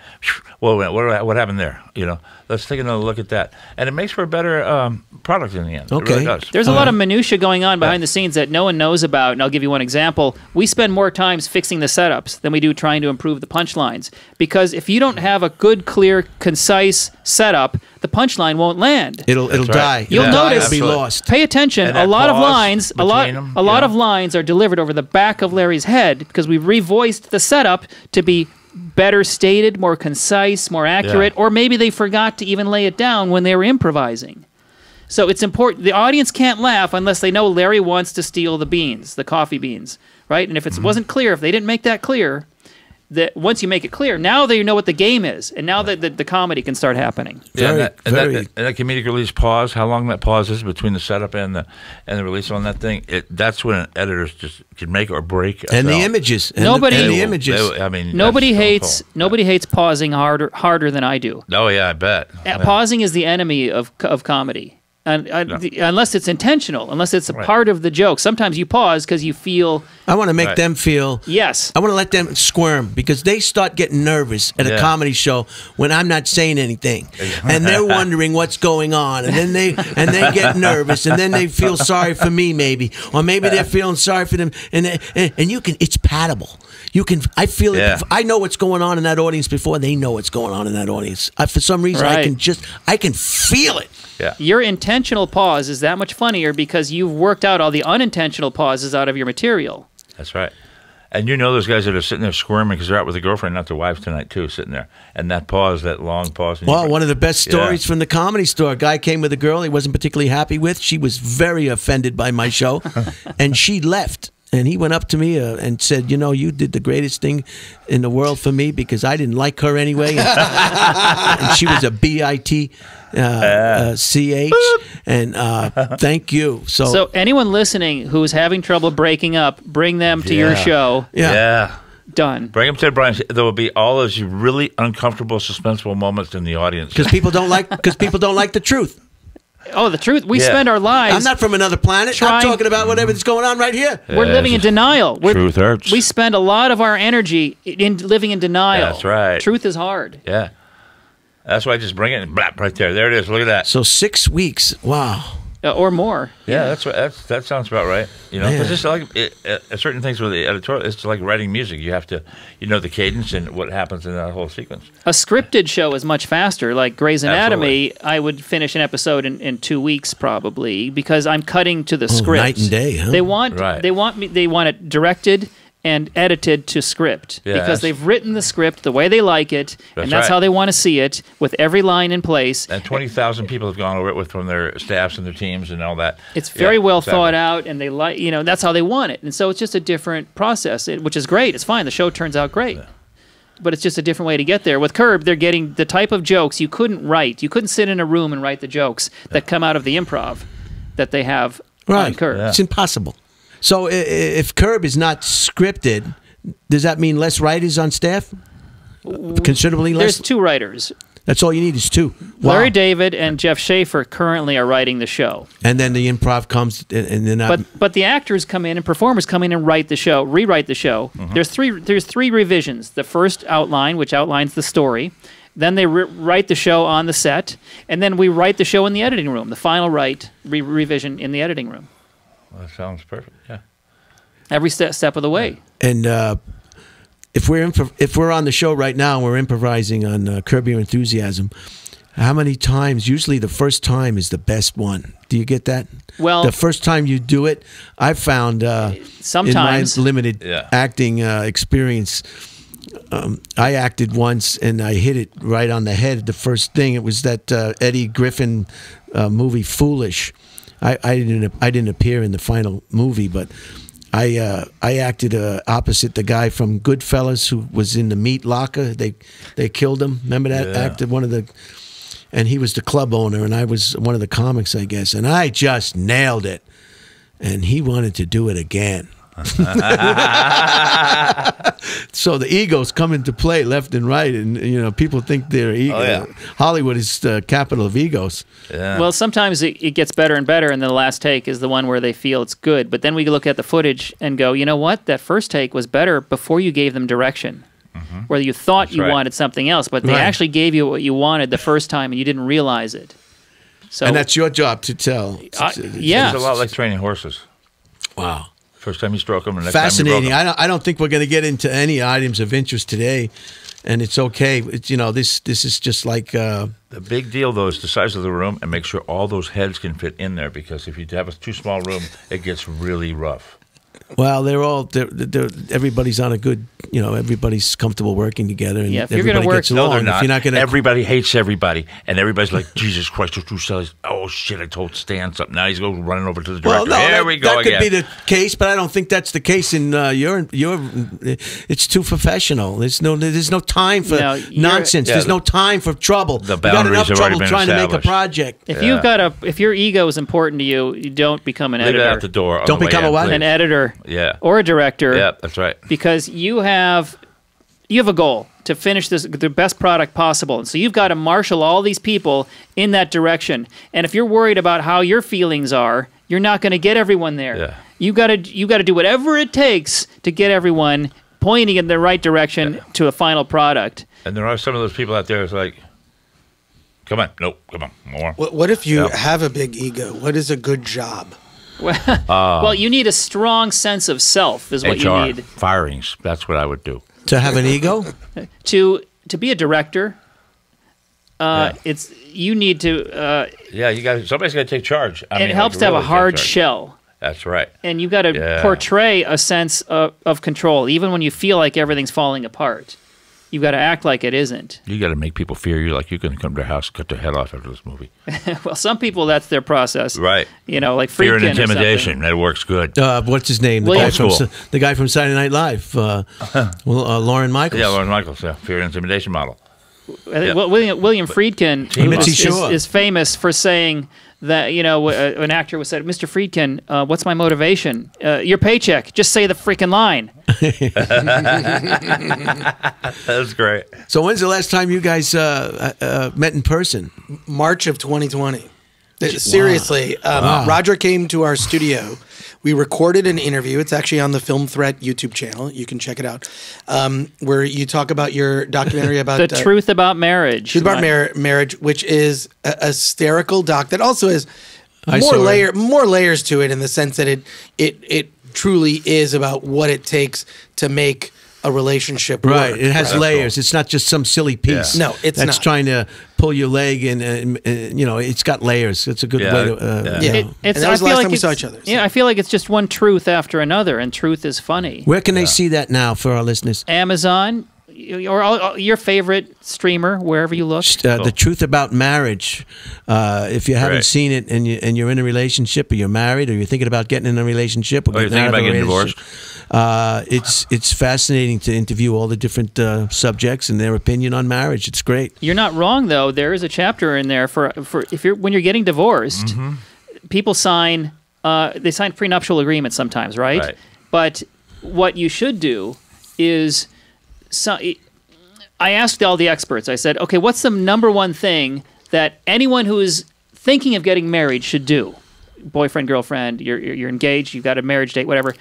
B: Well, what happened there? You know, let's take another look at that, and it makes for a better product in the end.
A: Okay.
B: It really does.
D: There's a lot of minutia going on behind the scenes that no one knows about, and I'll give you one example. We spend more time fixing the setups than we do trying to improve the punchlines, because if you don't have a good, clear, concise setup, the punchline won't land.
A: It'll die.
D: You'll
A: It'll
D: notice-
A: be lost.
D: Pay attention.
B: And
D: A
B: that
D: lot of
B: pause
D: lines, a lot
B: between them,
D: of lines are delivered over the back of Larry's head because we've revoiced the setup to be better stated, more concise, more accurate, or maybe they forgot to even lay it down when they were improvising. So it's important. The audience can't laugh unless they know Larry wants to steal the beans, the coffee beans, right? And if it wasn't clear, if they didn't make that clear, that once you make it clear, now they know what the game is, and now that the comedy can start happening.
B: Yeah, and that comedic release pause, how long that pause is between the setup and the release on that thing, that's when editors just can make or break.
A: And the images. And
D: Nobody-
A: the images.
B: I mean,
D: Nobody
B: that's so cool.
D: hates pausing harder than I do.
B: Oh yeah, I bet.
D: Pausing is the enemy of comedy. Unless it's intentional, unless it's a part of the joke. Sometimes you pause because you feel...
A: I want to make them feel...
D: Yes.
A: I want to let them squirm because they start getting nervous at a comedy show when I'm not saying anything. And they're wondering what's going on. And then they get nervous. And then they feel sorry for me maybe. Or maybe they're feeling sorry for them. And you can... It's palatable. You can... I feel it. I know what's going on in that audience before they know what's going on in that audience. For some reason, I can feel it.
B: Yeah.
D: Your intentional pause is that much funnier because you've worked out all the unintentional pauses out of your material.
B: That's right. And you know those guys that are sitting there squirming because they're out with a girlfriend, not their wives tonight, too, sitting there. And that pause, that long pause.
A: Well, one of the best stories from the Comedy Store. A guy came with a girl he wasn't particularly happy with. She was very offended by my show, and she left. And he went up to me and said, you know, you did the greatest thing in the world for me because I didn't like her anyway. And she was a B-I-T. CH and thank you. So
D: anyone listening who's having trouble breaking up, bring them to your show.
B: Yeah.
D: Done.
B: Bring them to Brian. There will be all those really uncomfortable, suspenseful moments in the audience
A: because people don't like the truth.
D: Oh, the truth. We spend our lives.
A: I'm not from another planet. I'm talking about whatever's going on right here.
D: We're living in denial.
B: Truth hurts.
D: We spend a lot of our energy in living in denial.
B: That's right.
D: Truth is hard.
B: Yeah. That's why I just bring it and blap right there. There it is. Look at that.
A: So 6 weeks. Wow.
D: Or more.
B: Yeah, that sounds about right. You know, because it's like certain things with the editorial. It's like writing music. You have to, the cadence and what happens in that whole sequence.
D: A scripted show is much faster. Like Grey's Anatomy, I would finish an episode in 2 weeks probably because I'm cutting to the script.
A: Night and day, huh?
D: They want it directed and edited to script because they've written the script the way they like it, and that's how they want to see it with every line in place.
B: And 20,000 people have gone over it from their staffs and their teams and all that.
D: It's very well thought out, and they that's how they want it. And so it's just a different process, which is great. It's fine. The show turns out great. Yeah. But it's just a different way to get there. With Curb, they're getting the type of jokes you couldn't write. You couldn't sit in a room and write the jokes that come out of the improv that they have on Curb.
A: It's impossible. So if Curb is not scripted, does that mean less writers on staff? Considerably less?
D: There's 2 writers.
A: That's all you need is 2. Wow.
D: Larry David and Jeff Schaefer currently are writing the show.
A: And then the improv comes and they're not...
D: But the actors come in and performers come in and rewrite the show. Mm-hmm. There's 3 revisions. The first outline, which outlines the story. Then they write the show on the set. And then we write the show in the editing room. The final revision in the editing room.
B: Well, that sounds perfect. Yeah.
D: Every step of the way.
A: And if we're on the show right now and we're improvising on Curb Your Enthusiasm, how many times? Usually, the first time is the best one. Do you get that?
D: Well,
A: the first time you do it, I've found
D: sometimes
A: in my limited acting experience. I acted once and I hit it right on the head. The first thing it was that Eddie Griffin movie Foolish. I didn't appear in the final movie, but I acted opposite the guy from Goodfellas who was in the meat locker. They killed him. Remember that actor? And he was the club owner, and I was one of the comics, I guess. And I just nailed it. And he wanted to do it again. So the egos come into play left and right, and you know people think they're ego.
B: Oh, yeah.
A: Hollywood is the capital of egos.
B: Yeah.
D: Well, sometimes it gets better and better, and then the last take is the one where they feel it's good. But then we look at the footage and go, you know what? That first take was better before you gave them direction. Where you thought you wanted something else, but they actually gave you what you wanted the first time, and you didn't realize it. So,
A: And that's your job to tell.
D: yeah.
B: It's a lot like training horses.
A: Wow.
B: First time you stroke them, and the next
A: Fascinating.
B: time you broke
A: I don't think we're going to get into any items of interest today, and it's okay. It's, you know, this is just like
B: the big deal, though, is the size of the room, and make sure all those heads can fit in there, because if you have a too small room, it gets really rough.
A: well, they're everybody's on a good, you know, everybody's comfortable working together, and
D: Yeah, if you're gonna
A: everybody
D: work-
A: gets
B: No,
A: along.
B: they're not.
A: If you're not going to,
B: Everybody hates everybody, and everybody's like, Jesus Christ, those two sellers. Oh, shit, I told Stan something. Now he's going running over to the director.
A: well, no,
B: Here we go
A: that
B: again.
A: could be the case, but I don't think that's the case in your. It's too professional. There's no time for
D: No, you're-
A: nonsense.
B: Yeah,
A: There's no time for trouble.
B: the
A: You got
B: boundaries
A: enough
B: have already
A: trouble
B: been
A: trying to make a
B: established.
A: project.
D: If you've got if your ego is important to you, you don't become an
B: Leave it
D: editor,
B: out the door. on
A: Don't
B: the way
A: become a
B: in,
A: what?
B: please.
D: an editor,
B: Yeah.
D: or a director.
B: Yeah, that's right.
D: Because you have a goal to finish the best product possible, and so you've got to marshal all these people in that direction. And if you're worried about how your feelings are, you're not going to get everyone there.
B: Yeah.
D: You got to do whatever it takes to get everyone pointing in the right direction to a final product.
B: And there are some of those people out there who's like, come on, nope, come on, more.
C: What if you
B: Yeah.
C: have a big ego? What is a good job?
D: Well, you need a strong sense of self, is what
B: HR,
D: you need
B: firings, that's what I would do.
A: To have an ego?
D: to be a director.
B: Yeah.
D: It's you need to.
B: Yeah, somebody's got to take charge. I mean,
D: It helps
B: like,
D: to have a
B: really take
D: hard
B: charge.
D: shell.
B: That's right.
D: And you've got to
B: Yeah.
D: portray a sense of control, even when you feel like everything's falling apart. You've got to act like it isn't.
B: You got to make people fear you like you're going to come to their house and cut their head off after this movie.
D: Well, some people, that's their process.
B: Right.
D: You know, like
B: Fear and
D: Friedkin or
B: intimidation. That works good.
A: What's his name?
D: William-
A: The guy from Saturday Night Live. Lauren Michaels.
B: Yeah, Lawrence Michaels, yeah. Fear and intimidation model.
D: I think William Friedkin
A: Mitzi Shore.
D: is famous for saying that, you know, an actor was said, Mr. Friedkin, what's my motivation? Your paycheck. Just say the freaking line.
B: That's great.
A: So when's the last time you guys met in person?
C: March of 2020. Seriously, Roger came to our studio. We recorded an interview. It's actually on the Film Threat YouTube channel. You can check it out, where you talk about your documentary about
D: The truth about marriage.
C: Truth About Marriage, which is a hysterical doc that also has
A: I saw it.
C: more layers to it in the sense that it truly is about what it takes to make a relationship
A: Right.
C: work.
A: It has
B: Right.
A: layers. It's not just some silly piece.
C: Yeah. No, it's
A: that's
C: not.
A: trying to pull your leg, and you know, it's got layers. It's a good
B: Yeah,
A: way to.
B: yeah.
C: Yeah.
A: You know.
C: And that was the last time we saw each other, so.
D: Yeah, I feel like it's just one truth after another, and truth is funny.
A: Where can they see that now for our listeners?
D: Amazon, or your favorite streamer, wherever you look.
A: The Truth About Marriage. If you haven't
B: Right.
A: seen it and you're in a relationship, or you're married, or you're thinking about getting in a relationship, or
B: Or you're
A: getting
B: thinking
A: out of
B: about
A: a
B: getting
A: relationship, it's fascinating to interview all the different subjects and their opinion on marriage. It's great.
D: You're not wrong, though. There is a chapter in there for when you're getting divorced,
B: Mm-hmm.
D: people sign they sign prenuptial agreements sometimes, right?
B: Right.
D: But what you should do is, I asked all the experts. I said, okay, what's the number one thing that anyone who is thinking of getting married should do? Boyfriend, girlfriend, you're engaged, you've got a marriage date, whatever.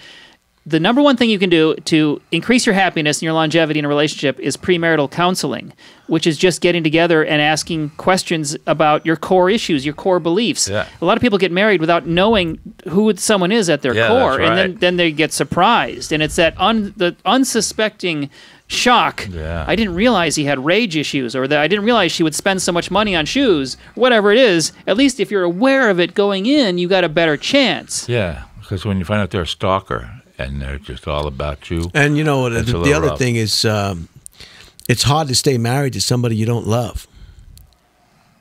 D: The number one thing you can do to increase your happiness and your longevity in a relationship is premarital counseling, which is just getting together and asking questions about your core issues, your core beliefs.
B: Yeah.
D: A lot of people get married without knowing who someone is at their
B: Yeah,
D: core,
B: that's
D: and
B: right.
D: then they get surprised. And it's that the unsuspecting shock.
B: Yeah.
D: I didn't realize he had rage issues, or that I didn't realize she would spend so much money on shoes, whatever it is. At least if you're aware of it going in, you got a better chance.
B: Yeah, because when you find out they're a stalker and they're just all about you.
A: And you know,
B: That's a
A: the
B: little
A: other
B: rough.
A: thing is, it's hard to stay married to somebody you don't love.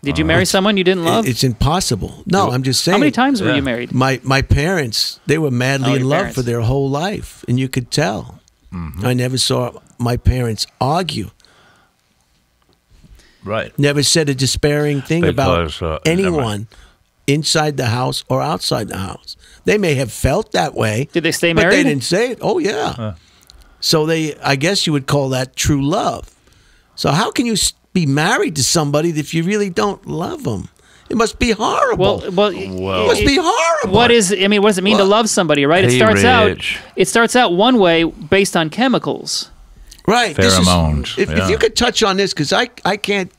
D: Did you marry someone you didn't love?
A: It's impossible. No, I'm just saying.
D: How many times were
B: Yeah.
D: you married?
A: My parents, they were madly
D: Oh,
A: in
D: your
A: love
D: parents.
A: for their whole life, and you could tell. I never saw my parents argue.
B: Right.
A: Never said a despairing thing
B: Because,
A: about anyone inside the house or outside the house. They may have felt that way.
D: Did they stay
A: But
D: married?
A: they didn't say it. Oh, yeah. So I guess you would call that true love. So how can you be married to somebody if you really don't love them? It must be horrible.
D: Well,
A: it must be horrible.
D: What does it mean to love somebody, right? It starts out one way based on chemicals.
A: Right.
B: Pheromones.
A: If you could touch on this, because I can't.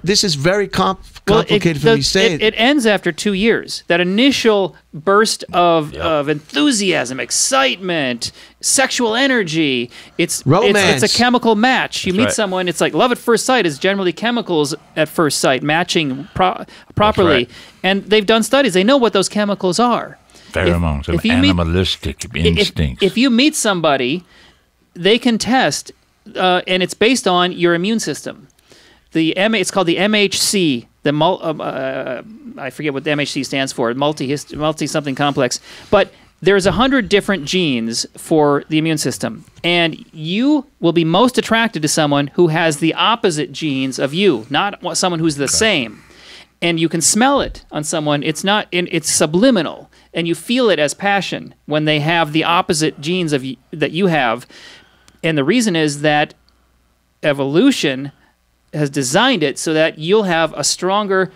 A: This is very complicated for me saying.
D: It ends after 2 years. That initial burst of enthusiasm, excitement, sexual energy. It's
A: romance.
D: It's a chemical match. You meet someone. It's like love at first sight is generally chemicals at first sight matching properly. And they've done studies. They know what those chemicals are.
B: Pheromones and animalistic instincts.
D: If you meet somebody, they can test, and it's based on your immune system. It's called the MHC. I forget what the MHC stands for. Multi something complex. But there's 100 different genes for the immune system, and you will be most attracted to someone who has the opposite genes of you, not someone who's the same. And you can smell it on someone. It's subliminal, and you feel it as passion when they have the opposite genes that you have. And the reason is that evolution has designed it so that you'll have a stronger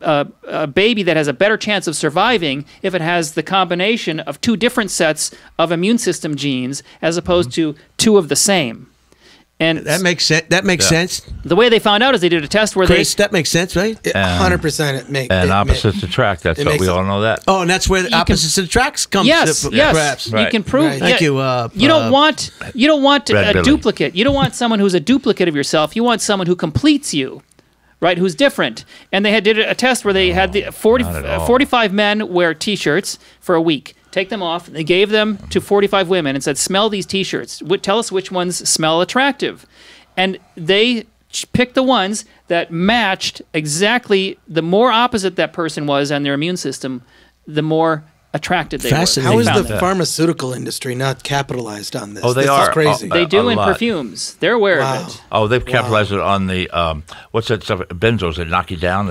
D: a baby that has a better chance of surviving if it has the combination of two different sets of immune system genes as opposed to two of the same. And
A: that makes sense. That makes sense.
D: The way they found out is they did a test where
A: that makes sense, right?
C: 100% it makes.
B: And opposites attract. That's what we all know that.
A: Oh, and that's where the opposites attract comes.
D: Yes,
A: perhaps.
D: Right. You can prove.
A: Right. Thank you.
D: You don't want a duplicate. You don't want someone who's a duplicate of yourself. You want someone who completes you, right? Who's different. And they did a test where they had the 45 men wear T-shirts for a week. Take them off. They gave them to 45 women and said, smell these T-shirts. Tell us which ones smell attractive. And they picked the ones that matched exactly. The more opposite that person was on their immune system, the more attracted they were.
C: How is the pharmaceutical industry not capitalized on this?
B: Oh, they
C: this
B: are.
C: Is crazy.
D: They do in perfumes. They're aware of it.
B: Oh, they've capitalized it on the what's that stuff? Benzos that knock you down.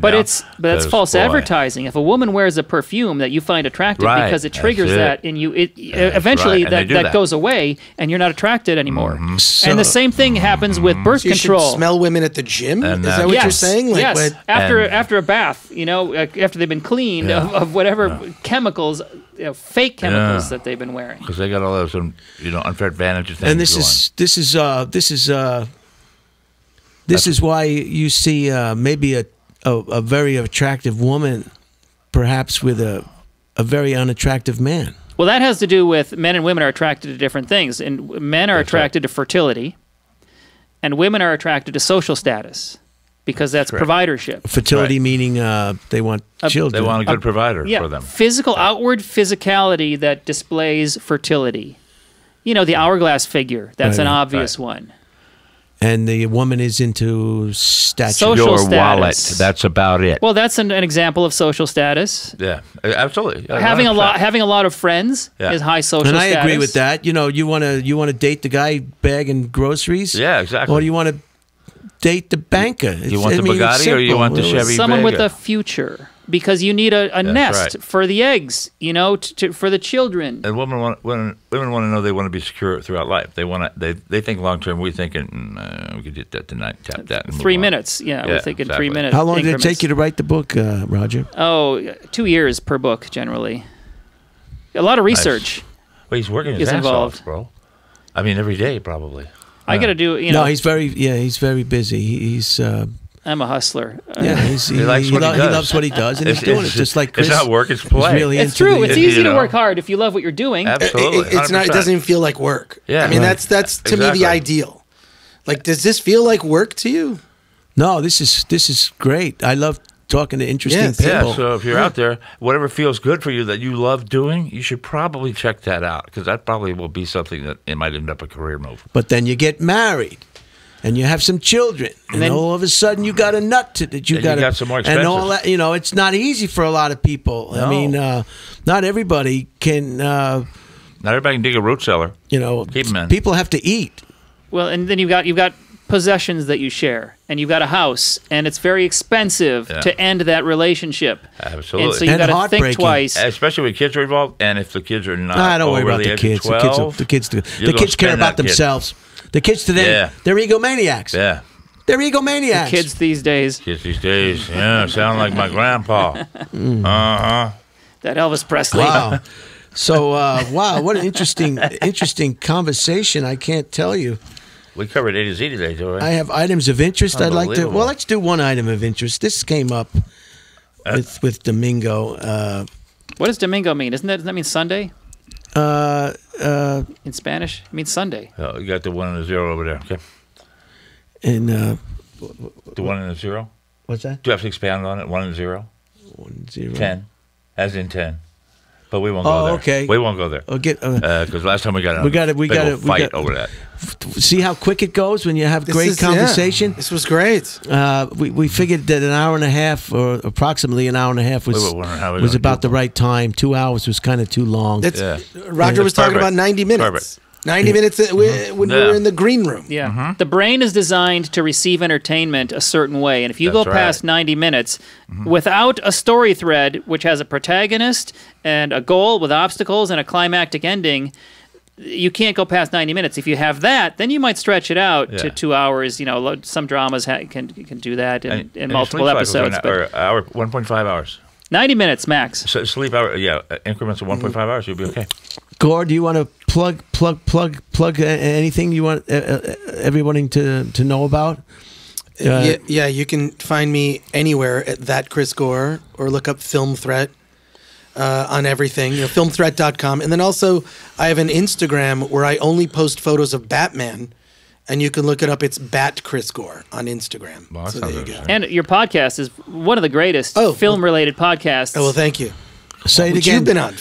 D: But that's false advertising. If a woman wears a perfume that you find attractive because it triggers that in you, eventually that goes away and you're not attracted anymore. Mm-hmm. And the same thing happens with birth control.
C: You should smell women at the gym. Is that what you're saying? Like,
D: yes. After a bath, after they've been cleaned of whatever chemicals, fake chemicals that they've been wearing,
B: because they got all those unfair advantages.
A: And this is why you see maybe a very attractive woman, perhaps with a very unattractive man.
D: Well, that has to do with men and women are attracted to different things, and men are attracted to fertility, and women are attracted to social status. Because that's providership.
A: Fertility meaning they want children.
B: They want a good provider for them.
D: Outward physicality that displays fertility. The hourglass figure. That's an obvious one.
A: And the woman is into status.
D: Social status.
B: Wallet. That's about it.
D: Well, that's an example of social status.
B: Yeah, absolutely.
D: Having a lot of friends is high social status.
A: And I agree with that. You want to date the guy bagging groceries?
B: Yeah, exactly.
A: Or do you want to date the banker?
B: You want the Bugatti or you want the Chevy
D: Someone
B: Vega?
D: with a future, because you need a nest for the eggs, for the children.
B: And women want to know they want to be secure throughout life. They think long term. We thinking we could get that tonight, tap that. And
D: 3 minutes. We're thinking 3 minutes.
A: How long did it take you to write the book, Roger?
D: Oh, 2 years per book generally. A lot of research.
B: Nice. Well, he's working his ass off, bro. I mean, every day probably.
D: I got to do,
A: No, he's very busy. He's.
D: I'm a hustler.
A: He loves what he does, and he's doing it just like Chris.
B: It's not work; it's play.
D: It's true. It's easy to work hard if you love what you're doing.
B: Absolutely,
C: it's not. It doesn't even feel like work.
B: Yeah,
C: I mean that's to me the ideal. Like, does this feel like work to you?
A: No, this is great. I love talking to interesting people.
B: Yeah, so if you're out there, whatever feels good for you that you love doing, you should probably check that out, because that probably will be something that it might end up a career move.
A: But then you get married, and you have some children, and then all of a sudden you got a nut that you got
B: some more expenses.
A: and all that. It's not easy for a lot of people.
B: No.
A: I mean, not everybody can.
B: Not everybody can dig a root cellar. Keep them in.
A: People have to eat.
D: Well, and then you've got possessions that you share, and you've got a house, and it's very expensive to end that relationship.
B: Absolutely.
D: And so you got to think twice.
B: Especially when kids are involved, and if the kids are not
A: don't worry
B: over
A: about
B: the
A: the
B: age
A: kids.
B: of 12,
A: The kids care about themselves. The kids today, they're egomaniacs.
B: Yeah.
A: They're egomaniacs.
D: Kids these days.
B: Yeah, sound like my grandpa.
D: That Elvis Presley.
A: Wow. So, wow, what an interesting conversation. I can't tell you.
B: We covered A to Z today, too, right?
A: I have items of interest I'd like to.
B: Unbelievable.
A: Well, let's do one item of interest. This came up with Domingo.
D: What does Domingo mean? Doesn't that mean Sunday? In Spanish, it means Sunday.
B: Oh, you got the 1 and the 0 over there. Okay.
A: And
B: The 1 and the 0.
A: what's that?
B: Do you have to expand on it? 1 and 0.
A: 1, 0.
B: 10, as in 10. But we won't go there.
A: Okay.
B: We won't go there. Because last time we got a fight over that.
A: See how quick it goes when you have great conversation.
C: This was great.
A: We figured that an hour and a half, or approximately an hour and a half, was about the right time. 2 hours was kind of too long.
C: Roger was talking about 90 minutes.
B: Perfect.
C: 90 minutes when we were in the green room.
D: Yeah. The brain is designed to receive entertainment a certain way. And if you go past 90 minutes without a story thread, which has a protagonist and a goal with obstacles and a climactic ending, you can't go past 90 minutes. If you have that, then you might stretch it out to 2 hours. You know, some dramas can do that in multiple episodes.
B: Or 1.5 hours.
D: 90 minutes max.
B: So sleep hour, increments of 1.5 hours, you'll be okay.
A: Gore, do you want to plug anything you want everyone to know about?
C: Yeah, you can find me anywhere at that Chris Gore, or look up Film Threat on everything. Filmthreat.com, and then also I have an Instagram where I only post photos of Batman. And you can look it up. It's Bat Chris Gore on Instagram.
B: Well,
C: so there you go.
D: And your podcast is one of the greatest film-related podcasts.
C: Oh, well, thank you.
A: Say it
C: Which
A: again.
C: you've been on.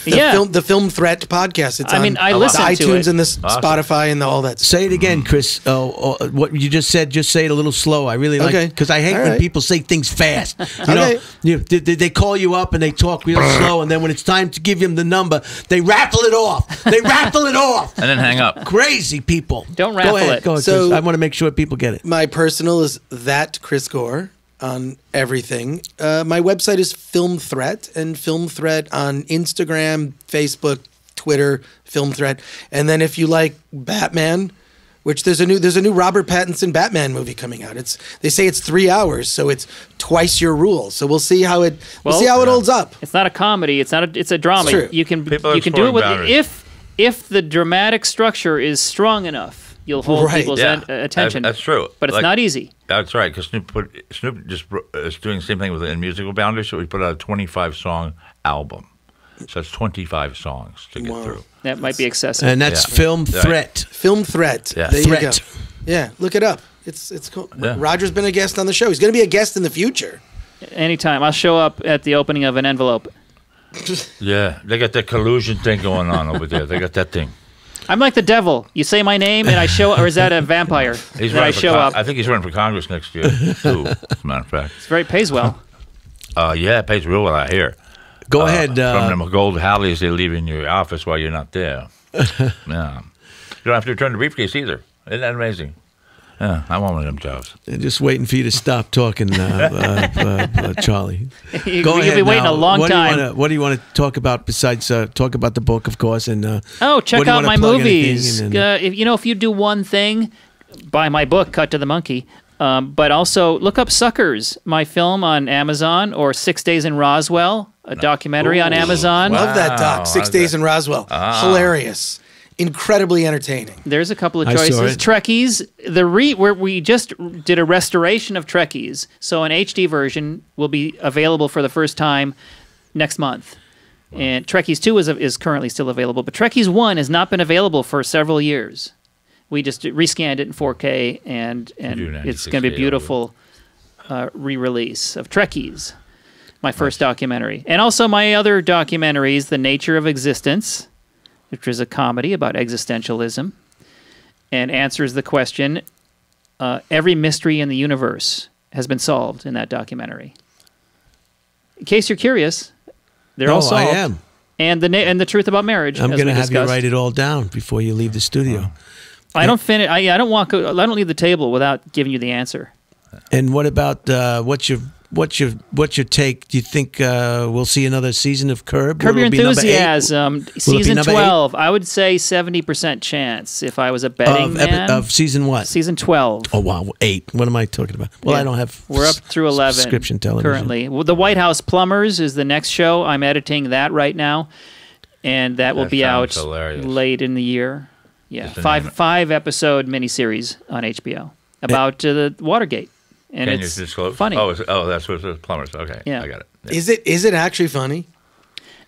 C: The Film Threat podcast. It's on
D: I listen to
C: iTunes
D: it.
C: and the Spotify and all that stuff.
A: Say it again, Chris. What you just said, just say it a little slow. I really like it, because I hate when people say things fast. They call you up and they talk real slow, and then when it's time to give them the number, they rattle it off. And
B: then hang up.
A: Crazy people.
D: Don't raffle it.
A: Go ahead,
C: So-
A: Chris. I want to make sure people get it.
C: My personal is that Chris Gore on everything. My website is Film Threat, and Film Threat on Instagram, Facebook, Twitter, Film Threat. And then if you like Batman, which there's a new Robert Pattinson Batman movie coming out. They say it's 3 hours, so it's twice your rule. So we'll see how it holds up.
D: It's not a comedy. It's a drama.
C: It's true.
D: You can do
B: exploring
D: it with
B: boundaries.
D: if the dramatic structure is strong enough. You'll hold people's attention.
B: That's true.
D: But it's not easy.
B: That's right, because Snoop just is doing the same thing in musical boundaries, so we put out a 25-song album. So that's 25 songs to get through.
D: That might be excessive.
A: And that's Film Threat.
C: Film Threat.
B: Yeah.
C: There you go.
A: Threat.
C: Yeah, look it up. It's cool.
B: Yeah.
C: Roger's been a guest on the show. He's going to be a guest in the future.
D: Anytime. I'll show up at the opening of an envelope.
B: Yeah, they got that collusion thing going on over there. They got that thing.
D: I'm like the devil. You say my name and I show up, or is that a vampire? I show up.
B: I think he's running for Congress next year, too, as a matter of fact.
D: It pays well.
B: Yeah, it pays real well, I hear.
A: Go ahead.
B: From the gold hallies they leave in your office while you're not there. Yeah. You don't have to return the briefcase either. Isn't that amazing? Yeah, I want one of them jobs.
A: Just waiting for you to stop talking, Charlie.
D: You'll be waiting a long time.
A: What do you want to talk about besides talk about the book, of course? And
D: check out my movies. If you do one thing, buy my book, Cut to the Monkey. But also look up Suckers, my film on Amazon, or 6 Days in Roswell, a documentary on Amazon.
C: Love that doc. 6 Days in Roswell. Hilarious. Incredibly entertaining.
D: There's a couple of
A: I saw
D: choices.
A: it.
D: Trekkies, where we just did a restoration of Trekkies, so an HD version will be available for the first time next month. Wow. And Trekkies 2 is currently still available, but Trekkies 1 has not been available for several years. We just rescanned it in 4K, and it's going to be a beautiful re-release of Trekkies, my first documentary. And also my other documentaries, The Nature of Existence, which is a comedy about existentialism, and answers the question, every mystery in the universe has been solved in that documentary. In case you're curious, they're all solved.
A: I am.
D: And the truth about marriage.
A: I'm going to have you write it all down before you leave the studio.
D: I don't finish. I don't walk. I don't leave the table without giving you the answer.
A: And what about what's your take? Do you think we'll see another season of Curb?
D: Curb Your Enthusiasm, season 12.
A: 8?
D: I would say 70% chance if I was a betting man.
A: Of season what?
D: Season 12.
A: Oh wow, 8. What am I talking about? Well,
D: Yeah.
A: I don't have.
D: We're up through 11
A: subscription television
D: currently. Well, the White House Plumbers is the next show. I'm editing that right now, and that will be out
B: hilarious.
D: late in the year. Yeah,
B: Just a
D: five episode miniseries on HBO about the Watergate. And
B: Can
D: it's
B: you disclose?
D: funny.
B: Oh, that's what it's Plumbers. Okay,
D: Yeah.
B: I got it. Yeah.
C: Is it actually funny?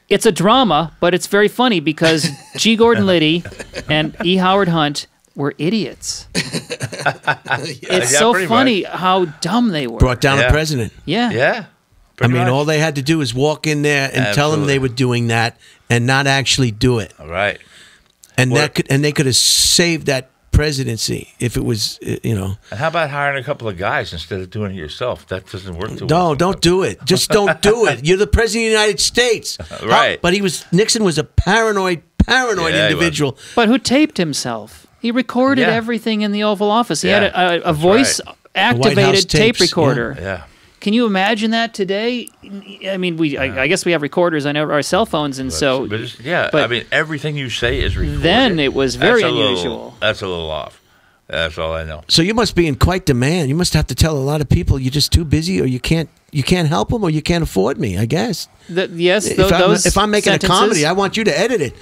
D: It's a drama, but it's very funny because G. Gordon Liddy and E. Howard Hunt were idiots. It's so
B: pretty
D: funny how dumb they were.
A: Brought down
B: Yeah.
A: a president.
D: Yeah.
B: Yeah.
A: I mean,
B: much.
A: all they had to do is walk in there and tell them they were doing that and not actually do it.
B: All right.
A: And
B: What-
A: they could have saved that presidency if it was, you know.
B: And how about hiring a couple of guys instead of doing it yourself? That doesn't work too
A: No,
B: well.
A: don't do it. Just don't do it. You're the president of the United States.
B: Right.
A: But Nixon was a paranoid
B: Yeah, he was.
A: individual.
D: But who taped himself? He recorded
B: Yeah.
D: everything in the Oval Office. He
B: Yeah,
D: had a
B: that's
D: voice
B: right.
D: activated
A: White House
D: tape
A: tapes,
D: recorder.
B: Yeah.
D: Can you imagine that today? I mean, I guess we have recorders on our cell phones, and so
B: But it's, yeah,
D: but
B: I mean, everything you say is recorded.
D: then it was very
B: That's a little-
D: unusual.
B: That's a little off. That's all I know.
A: So you must be in quite demand. You must have to tell a lot of people you're just too busy, or you can't help them, or you can't afford me. I guess.
D: Yes,
A: If I'm making
D: sentences,
A: a comedy, I want you to edit it.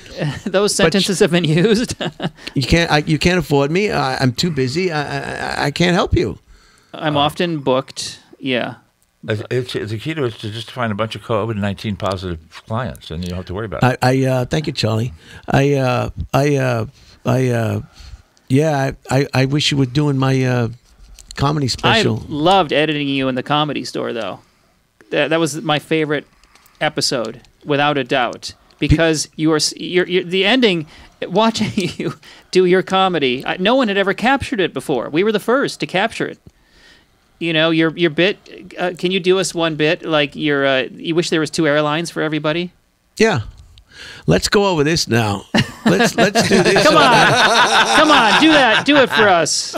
D: those sentences have been used.
A: You can't afford me. I'm too busy. I can't help you.
D: I'm often booked. Yeah.
B: It's the key to it is to just find a bunch of COVID-19 positive clients, and you don't have to worry about it.
A: I thank you, Charlie. I wish you were doing my comedy special.
D: I loved editing you in the Comedy Store, though. That was my favorite episode, without a doubt, because you're the ending. Watching you do your comedy, no one had ever captured it before. We were the first to capture it. You know, your bit. Can you do us one bit? Like you wish there was 2 airlines for everybody.
A: Yeah. Let's go over this now. Let's do this.
D: Come on, do that. Do it for us.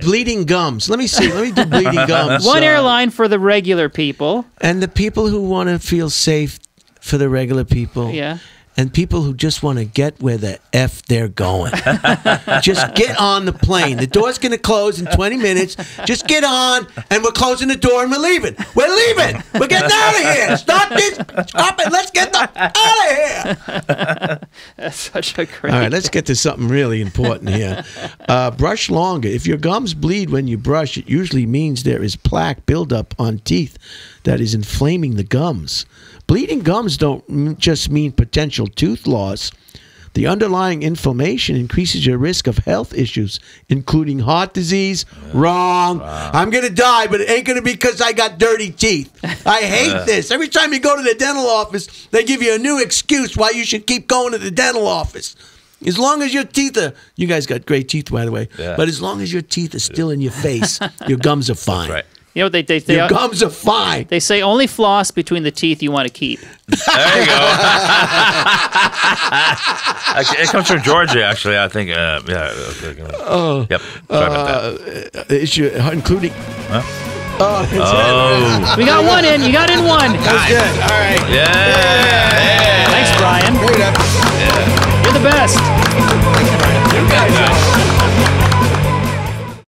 A: Bleeding gums. Let me see. Let me do bleeding gums.
D: One airline for the regular people.
A: And the people who want to feel safe for the regular people.
D: Yeah.
A: And people who just want to get where the F they're going. Just get on the plane. The door's going to close in 20 minutes. Just get on, and we're closing the door, and we're leaving. We're leaving. We're getting out of here. Stop this. Stop it. Let's get out of here.
D: That's such a great.
A: All right, let's get to something really important here. Brush longer. If your gums bleed when you brush, it usually means there is plaque buildup on teeth that is inflaming the gums. Bleeding gums don't just mean potential tooth loss. The underlying inflammation increases your risk of health issues, including heart disease. Wrong. Wow. I'm going to die, but it ain't going to be because I got dirty teeth. I hate this. Every time you go to the dental office, they give you a new excuse why you should keep going to the dental office. As long as your teeth are... You guys got great teeth, by the way. Yeah. But as long as your teeth are still in your face, your gums are fine.
B: Right.
D: You know, they
A: your gums are fine.
D: They say only floss between the teeth you want to keep.
B: There you go. It comes from Georgia, actually. I think. Yeah.
A: Oh.
B: Yep. Sorry about that.
A: Issue including.
B: Huh?
A: Oh.
D: We got one in. You got in one.
C: That was good. All right.
B: Yeah.